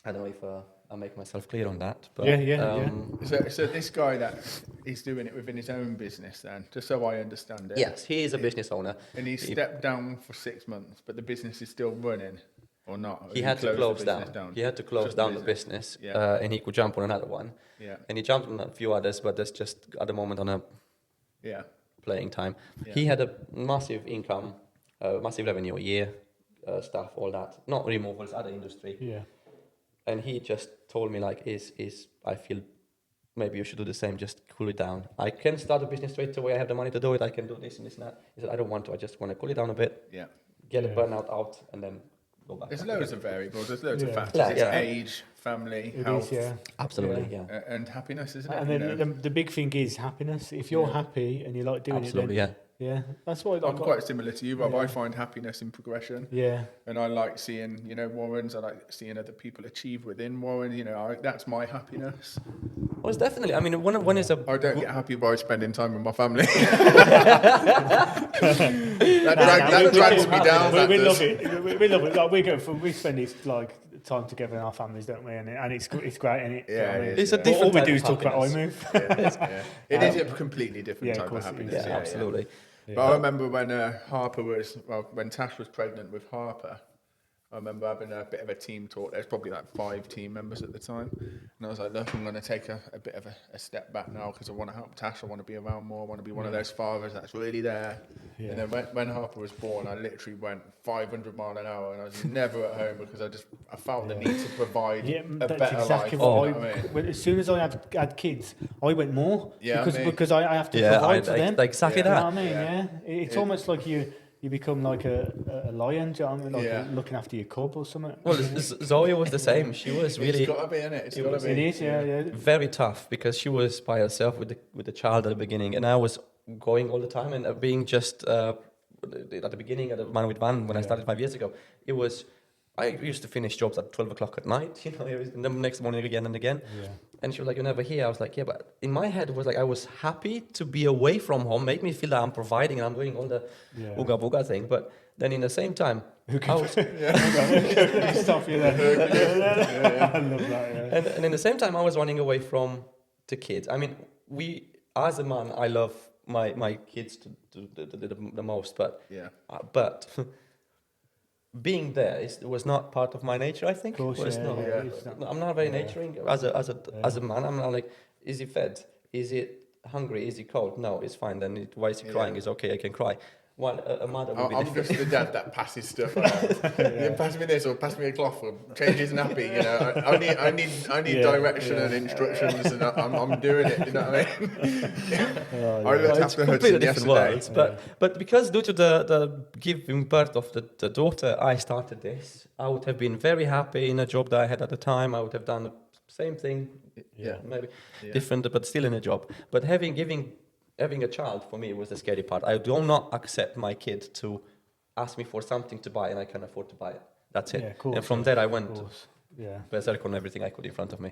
I don't know if I make myself clear on that. But, Yeah. So this guy that he's doing it within his own business then, just so I understand it. Yes, he is a business owner. And he stepped down for 6 months, but the business is still running, or not? Or He had to close the down. business down. He had to close Just down the business, Yeah. and he could jump on another one. Yeah. And he jumped on a few others, but that's just at the moment on a Yeah. playing time. Yeah. He had a massive income, massive revenue a year, stuff, all that. Not removals, other industry. Yeah. And he just told me like, I feel maybe you should do the same, just cool it down. I can start a business straight away, I have the money to do it, I can do this and this and that. He said, I don't want to, I just want to cool it down a bit, Yeah. get the burnout out, and then go back. There's loads of variables. There's loads of Yeah. factors. Yeah, It's yeah. age, family, It health, is, yeah. Absolutely, yeah. and happiness, isn't it? And You then know? the big thing is happiness. If you're happy and you like doing Absolutely, it, then, yeah. that's why I'm quite similar to you, Rob. Yeah. I find happiness in progression. Yeah. And I like seeing, Warrens. I like seeing other people achieve within Warren. That's my happiness. Well, it's definitely, I mean, one is a... I don't get happy by spending time with my family. that drags me down. We love it. We love it. Like we spend this like time together in our families, don't we? And it's great. And It's a All different we type do of is talk about happiness. I-mve. It is a completely different Yeah, type of of course it is. happiness. Yeah, absolutely. But I remember when when Tash was pregnant with Harper, I remember having a bit of a team talk. There's probably like 5 team members at the time. And I was like, look, I'm going to take a bit of a step back now because I want to help Tash. I want to be around more. I want to be one of those fathers that's really there. Yeah. And then when Harper was born, I literally went 500 mile an hour and I was never at home because I felt the need to provide a that's better exactly life. what You know what I mean? when, as soon as I had kids, I went more Yeah, because I have to provide for them. Exactly You know that. what I mean? Yeah. It's almost like you become like a lion, do you know what I mean? Like looking after your cub or something. Well, Zoe was the same. She was really... It's got to be, innit? It's got to be. It is, yeah. very tough because she was by herself with the child at the beginning, and I was going all the time and being just at the beginning at the Man with Van when I started 5 years ago. I used to finish jobs at 12 o'clock at night, it was the next morning again and again. Yeah. And she was like, "You're never here." I was like, "Yeah," but in my head it was like I was happy to be away from home, made me feel that I'm providing and I'm doing all the ooga booga thing. But then in the same time, I was, Stop you there. I love that, and in the same time, I was running away from the kids. I mean, as a man, I love my kids the most, but but being there was not part of my nature. I think. Of course, It's not. it's not. I'm not very nurturing as a man. I'm not like, is he fed? Is it hungry? Is he cold? No, it's fine. Then why is he crying? It's okay. I can cry. While a mother would be I'm different. just the dad that passes stuff around. Pass me this or pass me a cloth or change his nappy. I need direction and instructions, and I'm doing it. You know what I mean? I looked after Hudson yesterday. Worlds, but because due to the giving birth of the daughter, I started this. I would have been very happy in a job that I had at the time. I would have done the same thing, maybe different, but still in a job. But having a child for me was the scary part. I do not accept my kid to ask me for something to buy and I can afford to buy it. That's it. Yeah, of course, and from there I went berserk on everything I could in front of me.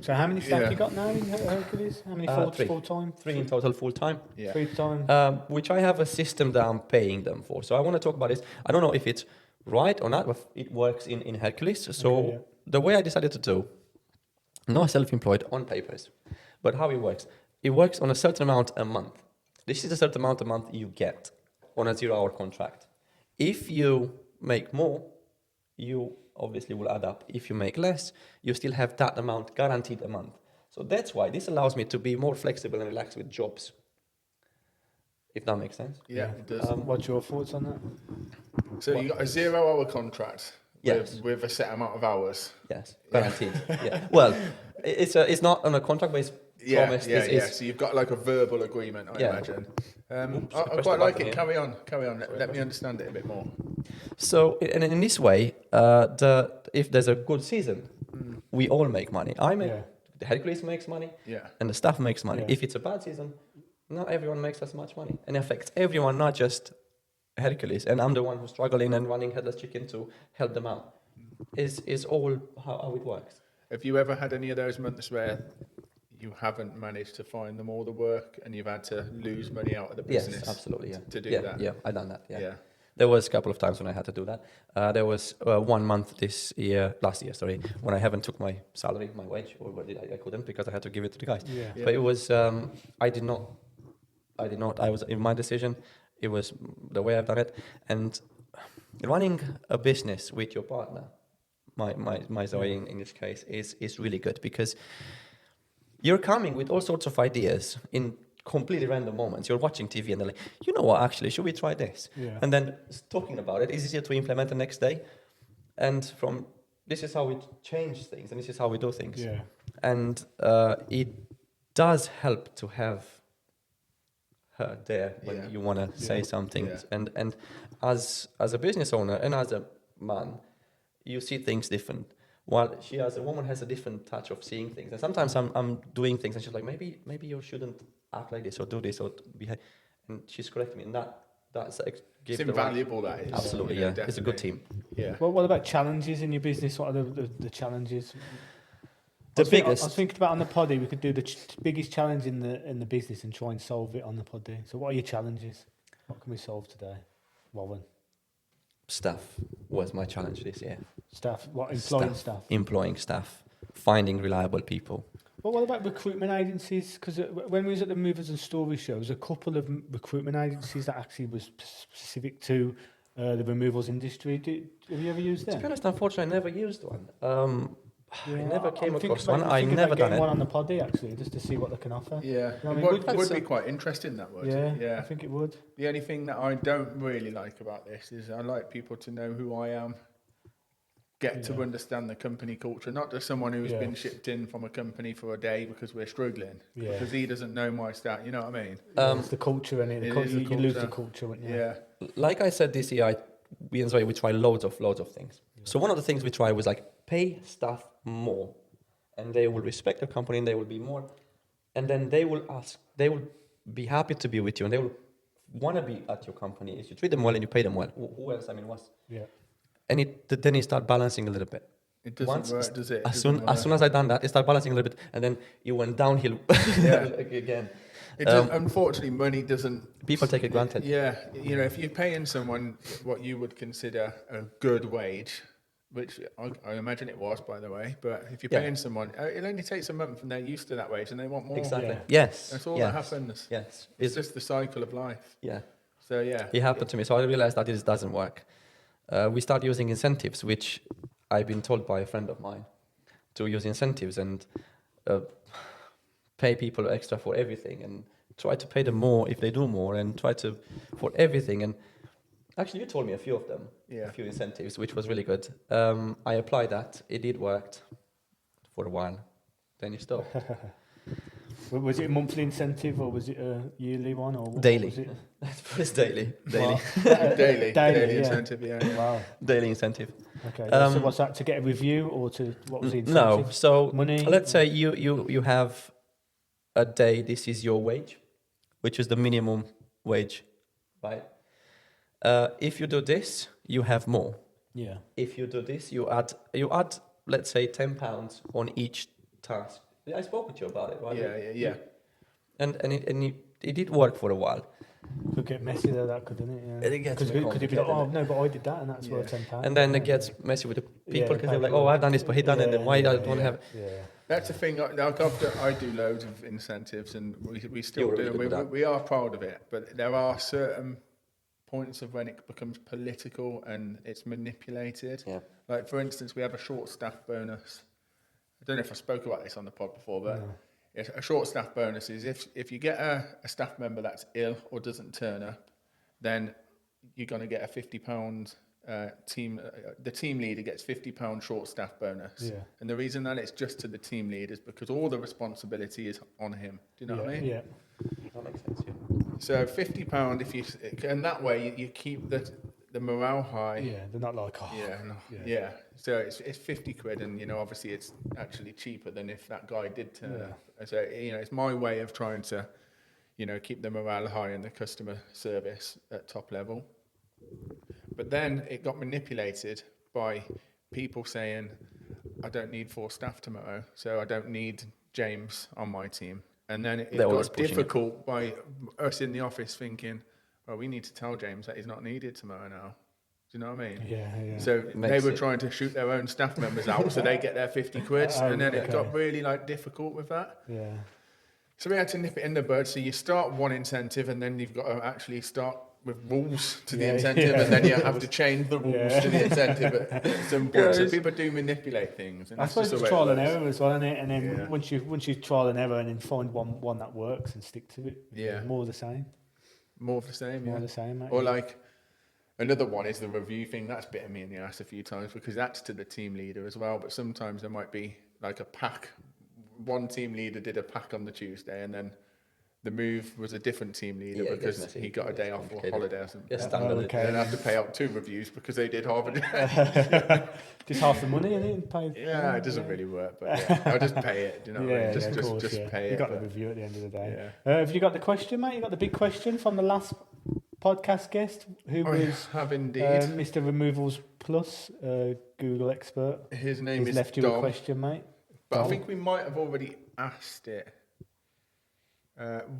So how many staff you got now in Hercules? How many full time? 3 in total full time. Yeah. 3 time. Which I have a system that I'm paying them for. So I want to talk about this. I don't know if it's right or not, but it works in Hercules. So the way I decided to do, not self-employed on papers, but how it works on a certain amount a month. This is a certain amount a month you get on a 0-hour contract. If you make more, you obviously will add up. If you make less, you still have that amount guaranteed a month. So that's why this allows me to be more flexible and relaxed with jobs. If that makes sense. Yeah, it does. What's your thoughts on that? So you got a 0-hour contract with a set amount of hours. Yes, guaranteed. Well, it's not on a contract based. Promised. So you've got like a verbal agreement, I imagine. I quite like it. Carry on. Let me understand it a bit more. So, and in this way, if there's a good season, we all make money. The Hercules makes money, and the staff makes money. If it's a bad season, not everyone makes as much money, and it affects everyone, not just Hercules. And I'm the one who's struggling and running Headless Chicken to help them out. Is all how it works. Have you ever had any of those months where you haven't managed to find them all the work and you've had to lose money out of the Yes, business absolutely. Yeah. to do yeah, that? Yeah, I done that. Yeah. Yeah. There was a couple of times when I had to do that. There was 1 month last year, sorry, when I haven't took my salary, my wage, or what did I couldn't because I had to give it to the guys. Yeah. Yeah. But it was, I did not, I was in my decision. It was the way I've done it. And running a business with your partner, my Zoe in this case, is really good because you're coming with all sorts of ideas in completely random moments. You're watching TV and they're like, you know what, actually, should we try this? Yeah. And then talking about it is easier to implement the next day. And from this is how we change things and this is how we do things. Yeah. And it does help to have her there when Yeah. you want to say something. Yeah. And as a business owner and as a man, you see things different. While she as a woman has a different touch of seeing things. And sometimes I'm doing things and she's like, maybe you shouldn't act like this or do this or behave. And she's correcting me. And that's It's invaluable, that is. Absolutely, You know, yeah. It's a good definitely. team. Yeah. Well, what about challenges in your business? What are the challenges? The I biggest. was thinking about on the poddy, we could do the biggest challenge in the business and try and solve it on the poddy. So what are your challenges? What can we solve today? Warren? Staff was my challenge this year. Staff? What, employing staff? Employing staff. Finding reliable people. Well, what about recruitment agencies? Because when we was at the Movers and Stories show, there was a couple of recruitment agencies that actually was specific to the removals industry. Have you ever used them? To be honest, unfortunately, I never used one. I never came I'm across thinking one. I never about done getting it. one on the poddy actually, just to see what they can offer. Yeah. You know what I It mean? would be quite interesting, that would. Yeah, Yeah. I think it would. The only thing that I don't really like about this is I like people to know who I am, get to understand the company culture, not just someone who's been shipped in from a company for a day because we're struggling, because he doesn't know my stat, you know what I mean? It's the culture, and is the you lose the culture. culture, wouldn't you? Yeah. Like I said this year, we and Zoe, we try loads of things. So one of the things we try was like pay staff more, and they will respect the company, and they will be more, and then they will be happy to be with you, and they will want to be at your company if you treat them well and you pay them well. Who else? I mean, was and then you start balancing a little bit. It doesn't work, does it? As soon as I done that, it started balancing a little bit, and then it went downhill again. Unfortunately, money doesn't. People take it granted. Yeah, you know, if you're paying someone what you would consider a good wage, which I imagine it was, by the way, but if you're paying someone, it only takes a month and they're used to that wage and they want more. Exactly. Yeah. Yes. That's all that happens. Yes. It's just the cycle of life. Yeah. So yeah. It happened to me, so I realized that it doesn't work. We start using incentives, which I've been told by a friend of mine to use incentives and pay people extra for everything and try to pay them more if they do more and try to for everything. And actually, you told me a few of them, a few incentives, which was really good. I applied that. It did work for a while. Then you stopped. Was it a monthly incentive or was it a yearly one or daily? Was it? It's daily. daily yeah. incentive. Yeah. Wow. Daily incentive. Okay. So what's that, to get a review or to what was the incentive? No. So money. let's say you have a day. This is your wage, which is the minimum wage, right? If you do this, you have more. Yeah. If you do this, you add. Let's say £10 on each task. I spoke with you about it, right? Yeah. And it did work for a while. Could get messy though, that couldn't it? Yeah. It gets could you be like, complicated. oh no, but I did that and that's worth £10. And then it gets messy with the people because they're like, oh, I've done this, but he done it, then why I don't have it? Yeah. That's the thing. I do loads of incentives, and we still You're do. really good at that. We are proud of it, but there are certain points of when it becomes political and it's manipulated. Yeah. Like for instance, we have a short staff bonus. I don't know if I spoke about this on the pod before, but it's a short staff bonus is if you get a staff member that's ill or doesn't turn up, then you're going to get a £50 team. The team leader gets £50 short staff bonus. Yeah. And the reason that it's just to the team lead is because all the responsibility is on him. Do you know what I mean? Yeah. That makes sense. Yeah. So £50, if you, and that way you keep the morale high. Yeah, they're not like, oh. Yeah. So it's 50 quid, and you know, obviously it's actually cheaper than if that guy did turn up. So you know, it's my way of trying to, you know, keep the morale high and the customer service at top level. But then it got manipulated by people saying, I don't need 4 staff tomorrow, so I don't need James on my team. And then it They're always got pushing it. difficult by us in the office thinking, well, we need to tell James that he's not needed tomorrow now. Do you know what I mean? Yeah. So they Makes were it- trying to shoot their own staff members out so they get their 50 quid. And then it okay. got really like difficult with that. Yeah. So we had to nip it in the bud. So you start one incentive and then you've got to actually start with rules to the Yeah, incentive yeah. and then you have to change the rules to the incentive at some point. So Yes. people do manipulate things. And I that's suppose just it's the way trial it and works. error as well, isn't it? And then Yeah. once you trial and error and then find one that works and stick to it. Yeah. More of the same. More of the same, More yeah. of the same, mate. Or like another one is the review thing. That's bitten me in the ass a few times because that's to the team leader as well. But sometimes there might be like a pack. One team leader did a pack on the Tuesday, and then the move was a different team leader Yeah, it gets because messy. he got a It day gets off or complicated. holiday or something. Yes, Yeah. standard. Oh, okay. And then have to pay out 2 reviews because they did half a day. Just half the money, isn't it? Paid. Yeah, it doesn't really work, but yeah, I'll just pay it. Do you know what I mean? Of course, Just yeah. pay it. You got the but- review at the end of the day. Yeah. Have you got the question, mate? You got the big question from the last podcast guest, who I was have indeed. Mr. Removals Plus, Google expert. His name He's is left you a Dom, question, mate. but I Dom? think we might have already asked it.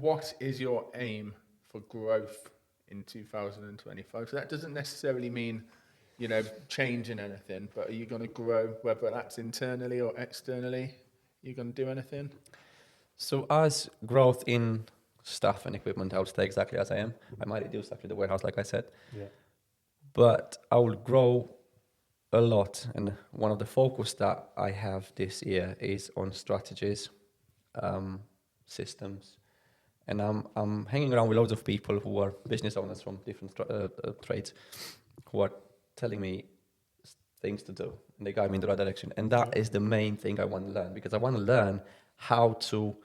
What is your aim for growth in 2025? So that doesn't necessarily mean, you know, changing anything, but are you going to grow, whether that's internally or externally? Are you going to do anything? So as growth in staff and equipment, I will stay exactly as I am. I might reduce actually the warehouse, like I said, Yeah. but I will grow a lot. And one of the focus that I have this year is on strategies, systems, and I'm hanging around with loads of people who are business owners from different trades, who are telling me things to do, and they guide me in the right direction. And that is the main thing I want to learn, because I want to learn how to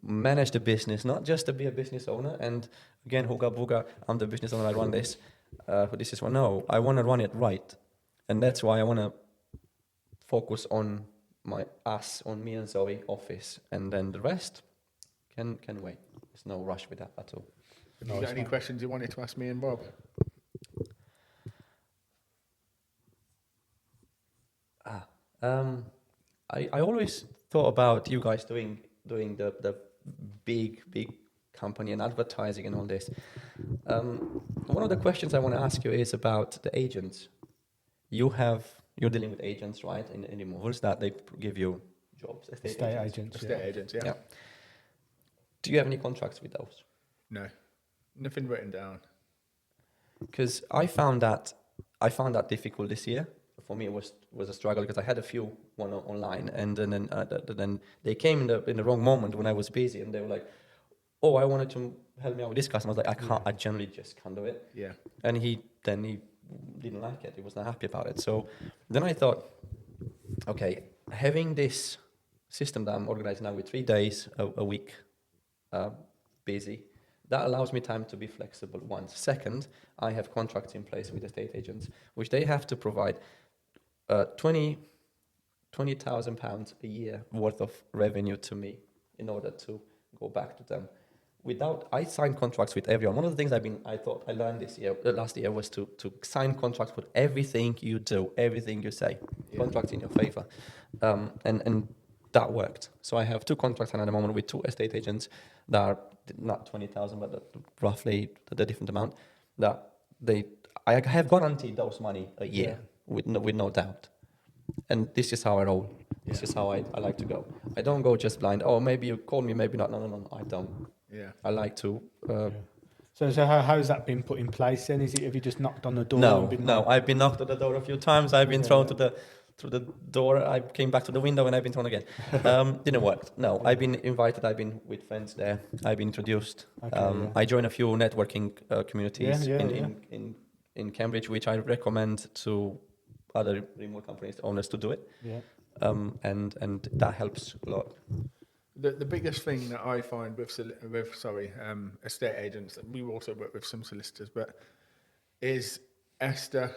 manage the business, not just to be a business owner. And again, hooga booga, I'm the business owner, I run this. This is one. No, I want to run it right, and that's why I want to focus on on me and Zoe office, and then the rest can wait. There's no rush with that at all. Have you got any questions you wanted to ask me and Bob? I always thought about you guys doing the big company and advertising and all this. One of the questions I want to ask you is about the agents. You're dealing with agents, right? In removals, that they give you jobs. Estate agents. Estate agents, yeah. Yeah. Do you have any contracts with those? No, nothing written down. Because I found that difficult this year. For me, it was a struggle because I had a few online, and then they came in the wrong moment when I was busy, and they were like, "Oh, I wanted to help me out with this customer." I was like, "I can't. I generally just can't do it." Yeah. And he didn't like it. He was not happy about it. So then I thought, okay, having this system that I'm organizing now with 3 days a week, busy, that allows me time to be flexible. One. Second, I have contracts in place with estate agents, which they have to provide 20,000 pounds a year worth of revenue to me in order to go back to them. I signed contracts with everyone. One of the things I thought I learned last year was to sign contracts with everything you do, everything you say, contracts in your favor, and that worked. So I have 2 contracts at the moment with 2 estate agents that are not 20,000, but roughly the different amount. I have guaranteed those money a year with no doubt. And this is how I roll. This is how I like to go. I don't go just blind. Oh, maybe you call me, maybe not. No, I don't. Yeah. I like to. So how's that been put in place then? Have you just knocked on the door? No. I've been knocked at the door a few times. I've been thrown through the door. I came back to the window and I've been thrown again. Didn't work. No, I've been invited. I've been with friends there. I've been introduced. I joined a few networking communities in Cambridge, which I recommend to other remote companies, owners, to do it. Yeah. And that helps a lot. The biggest thing that I find with estate agents, we also work with some solicitors, but is Esther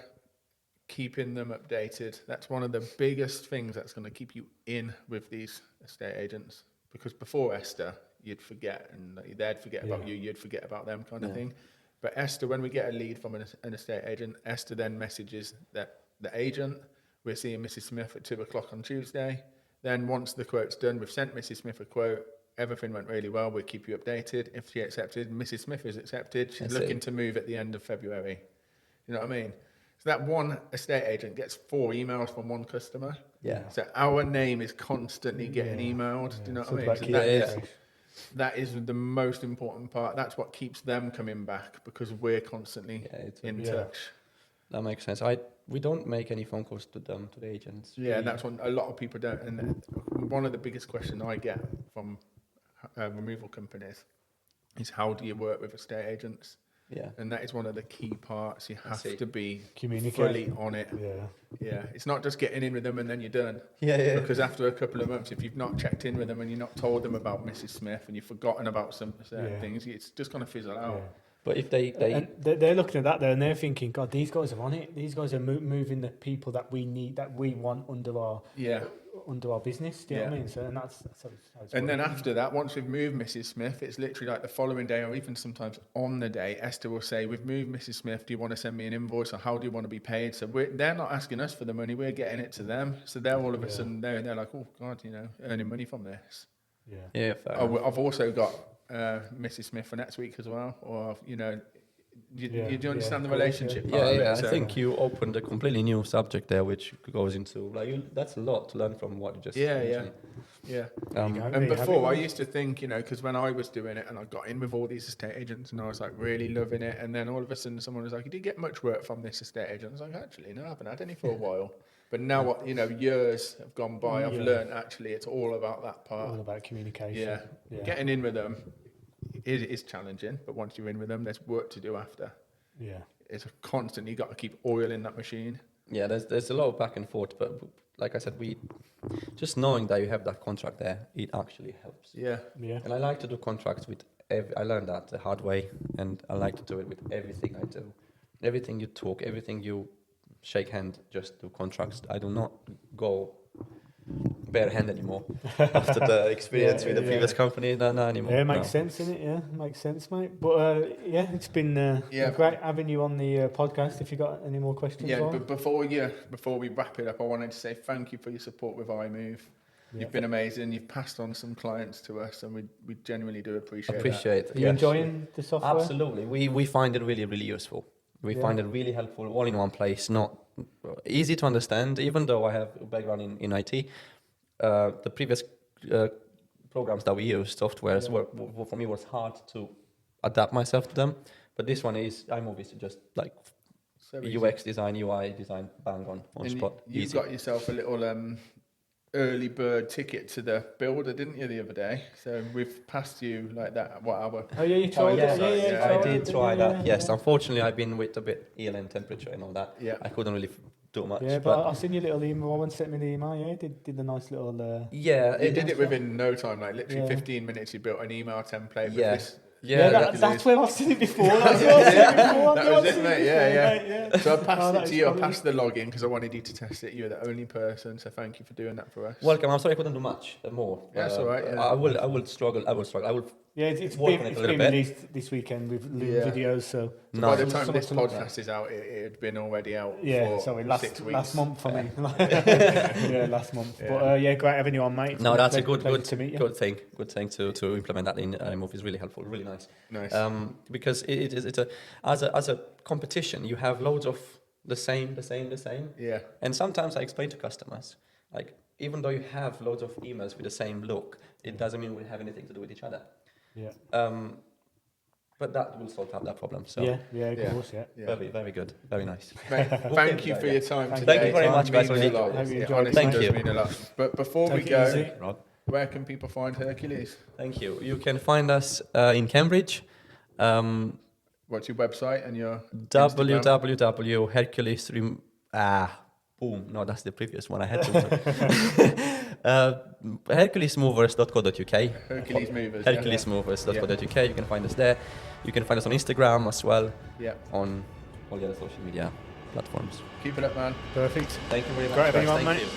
keeping them updated. That's one of the biggest things that's going to keep you in with these estate agents, because before Esther, you'd forget, and they'd forget about you, you'd forget about them, kind of thing. But Esther, when we get a lead from an estate agent, Esther then messages the agent, we're seeing Mrs. Smith at 2:00 on Tuesday. Then once the quote's done, we've sent Mrs. Smith a quote. Everything went really well. We'll keep you updated. If she accepted, Mrs. Smith is accepted. She's looking to move at the end of February. You know what I mean? So that one estate agent gets 4 emails from one customer. Yeah. So our name is constantly getting emailed. Do you know what I mean? So that is the most important part. That's what keeps them coming back, because we're constantly in touch. That makes sense. We don't make any phone calls to the agents. Yeah, and that's what a lot of people don't. And one of the biggest questions I get from removal companies is, how do you work with estate agents? Yeah. And that is one of the key parts. You have to be Communicate. fully on it. Yeah. Yeah. It's not just getting in with them and then you're done. Yeah. Because after a couple of months, if you've not checked in with them and you've not told them about Mrs. Smith and you've forgotten about some certain things, it's just going to fizzle out. Yeah. But if they're looking at that there and they're thinking, God, these guys are on it. These guys are moving the people that we need, that we want under our business. Do you know what I mean? So, and that's how it's and then after that, once we've moved Mrs. Smith, it's literally like the following day, or even sometimes on the day, Esther will say, we've moved Mrs. Smith, do you want to send me an invoice, or how do you want to be paid? So they're not asking us for the money, we're getting it to them. So they're all of a sudden, they're like, oh God, earning money from this. Yeah. I've also got Mrs. Smith for next week as well, or do you understand the relationship? I think you opened a completely new subject there, which goes into that's a lot to learn from what you just mentioned. And before I used to think, because when I was doing it and I got in with all these estate agents and I was like really loving it, and then all of a sudden someone was like, you did get much work from this estate agent? I was like, actually no, I haven't had any for a while. But now, years have gone by, I've learned actually it's all about that part. All about communication. Yeah. Getting in with them is challenging, but once you're in with them, there's work to do after. Yeah. It's constantly, you got to keep oil in that machine. Yeah, there's a lot of back and forth, but like I said, we just knowing that you have that contract there, it actually helps. Yeah. And I like to do contracts with I learned that the hard way, and I like to do it with everything I do. Everything you talk, everything you shake hand, just do contracts. I do not go bare hand anymore after the experience with the previous company. No, anymore. Yeah, it makes sense, doesn't it? Yeah, makes sense, mate. But it's been great having you on the podcast. If you got any more questions, but before we wrap it up, I wanted to say thank you for your support with I-mve. You've been amazing. You've passed on some clients to us, and we genuinely do appreciate that. Are you enjoying the software? Absolutely. We find it really, really useful. We find it really helpful, all in one place, not easy to understand, even though I have a background in IT. The previous programs that we used, softwares, were for me was hard to adapt myself to them. But this one I-mve is just like UX design, UI design, bang on spot. You've got yourself a little early bird ticket to the builder, didn't you, the other day? So we've passed you like that. What hour? Oh yeah, you tried it. I did try that. Yes, unfortunately, I've been with a bit ill and temperature and all that. Yeah, I couldn't really do much. Yeah, but I've seen your little email. One sent me the email. Yeah, did the nice little. Yeah, you did it within no time. Like literally 15 minutes, you built an email template. With this. Yeah, that's where I've seen it before. That was it, mate. Yeah. So I passed it to you. I passed the login because I wanted you to test it. You're the only person, so thank you for doing that for us. Welcome. I'm sorry I couldn't do much more. Yeah, that's all right. Yeah. I will struggle. I will. Yeah, it's been released this weekend with videos. So by the time this podcast is out, it had been already out. Yeah, for last 6 weeks. last month for me. Last month. Yeah. But great having you on, mate. No, that's a good thing. Good thing to implement that in I-move is really helpful. Really nice. Because it's as a competition, you have loads of the same. Yeah. And sometimes I explain to customers, like, even though you have loads of emails with the same look, it doesn't mean we have anything to do with each other. Yeah. But that will sort out that problem. So of course. Very, very good. Very nice. Mate, thank you for your time today. Thank you very much, guys. Thank you. Mean a lot. But before we go, Rod, where can people find Hercules? Thank you. You can find us in Cambridge. What's your website and your www.Hercules boom. No, that's the previous one. I had to. HerculesMovers.co.uk. Hercules Movers. HerculesMovers.co.uk. You can find us there. You can find us on Instagram as well. Yeah. On all the other social media platforms. Keep it up, man. Perfect. Thank you very much. Great having you on, mate. You.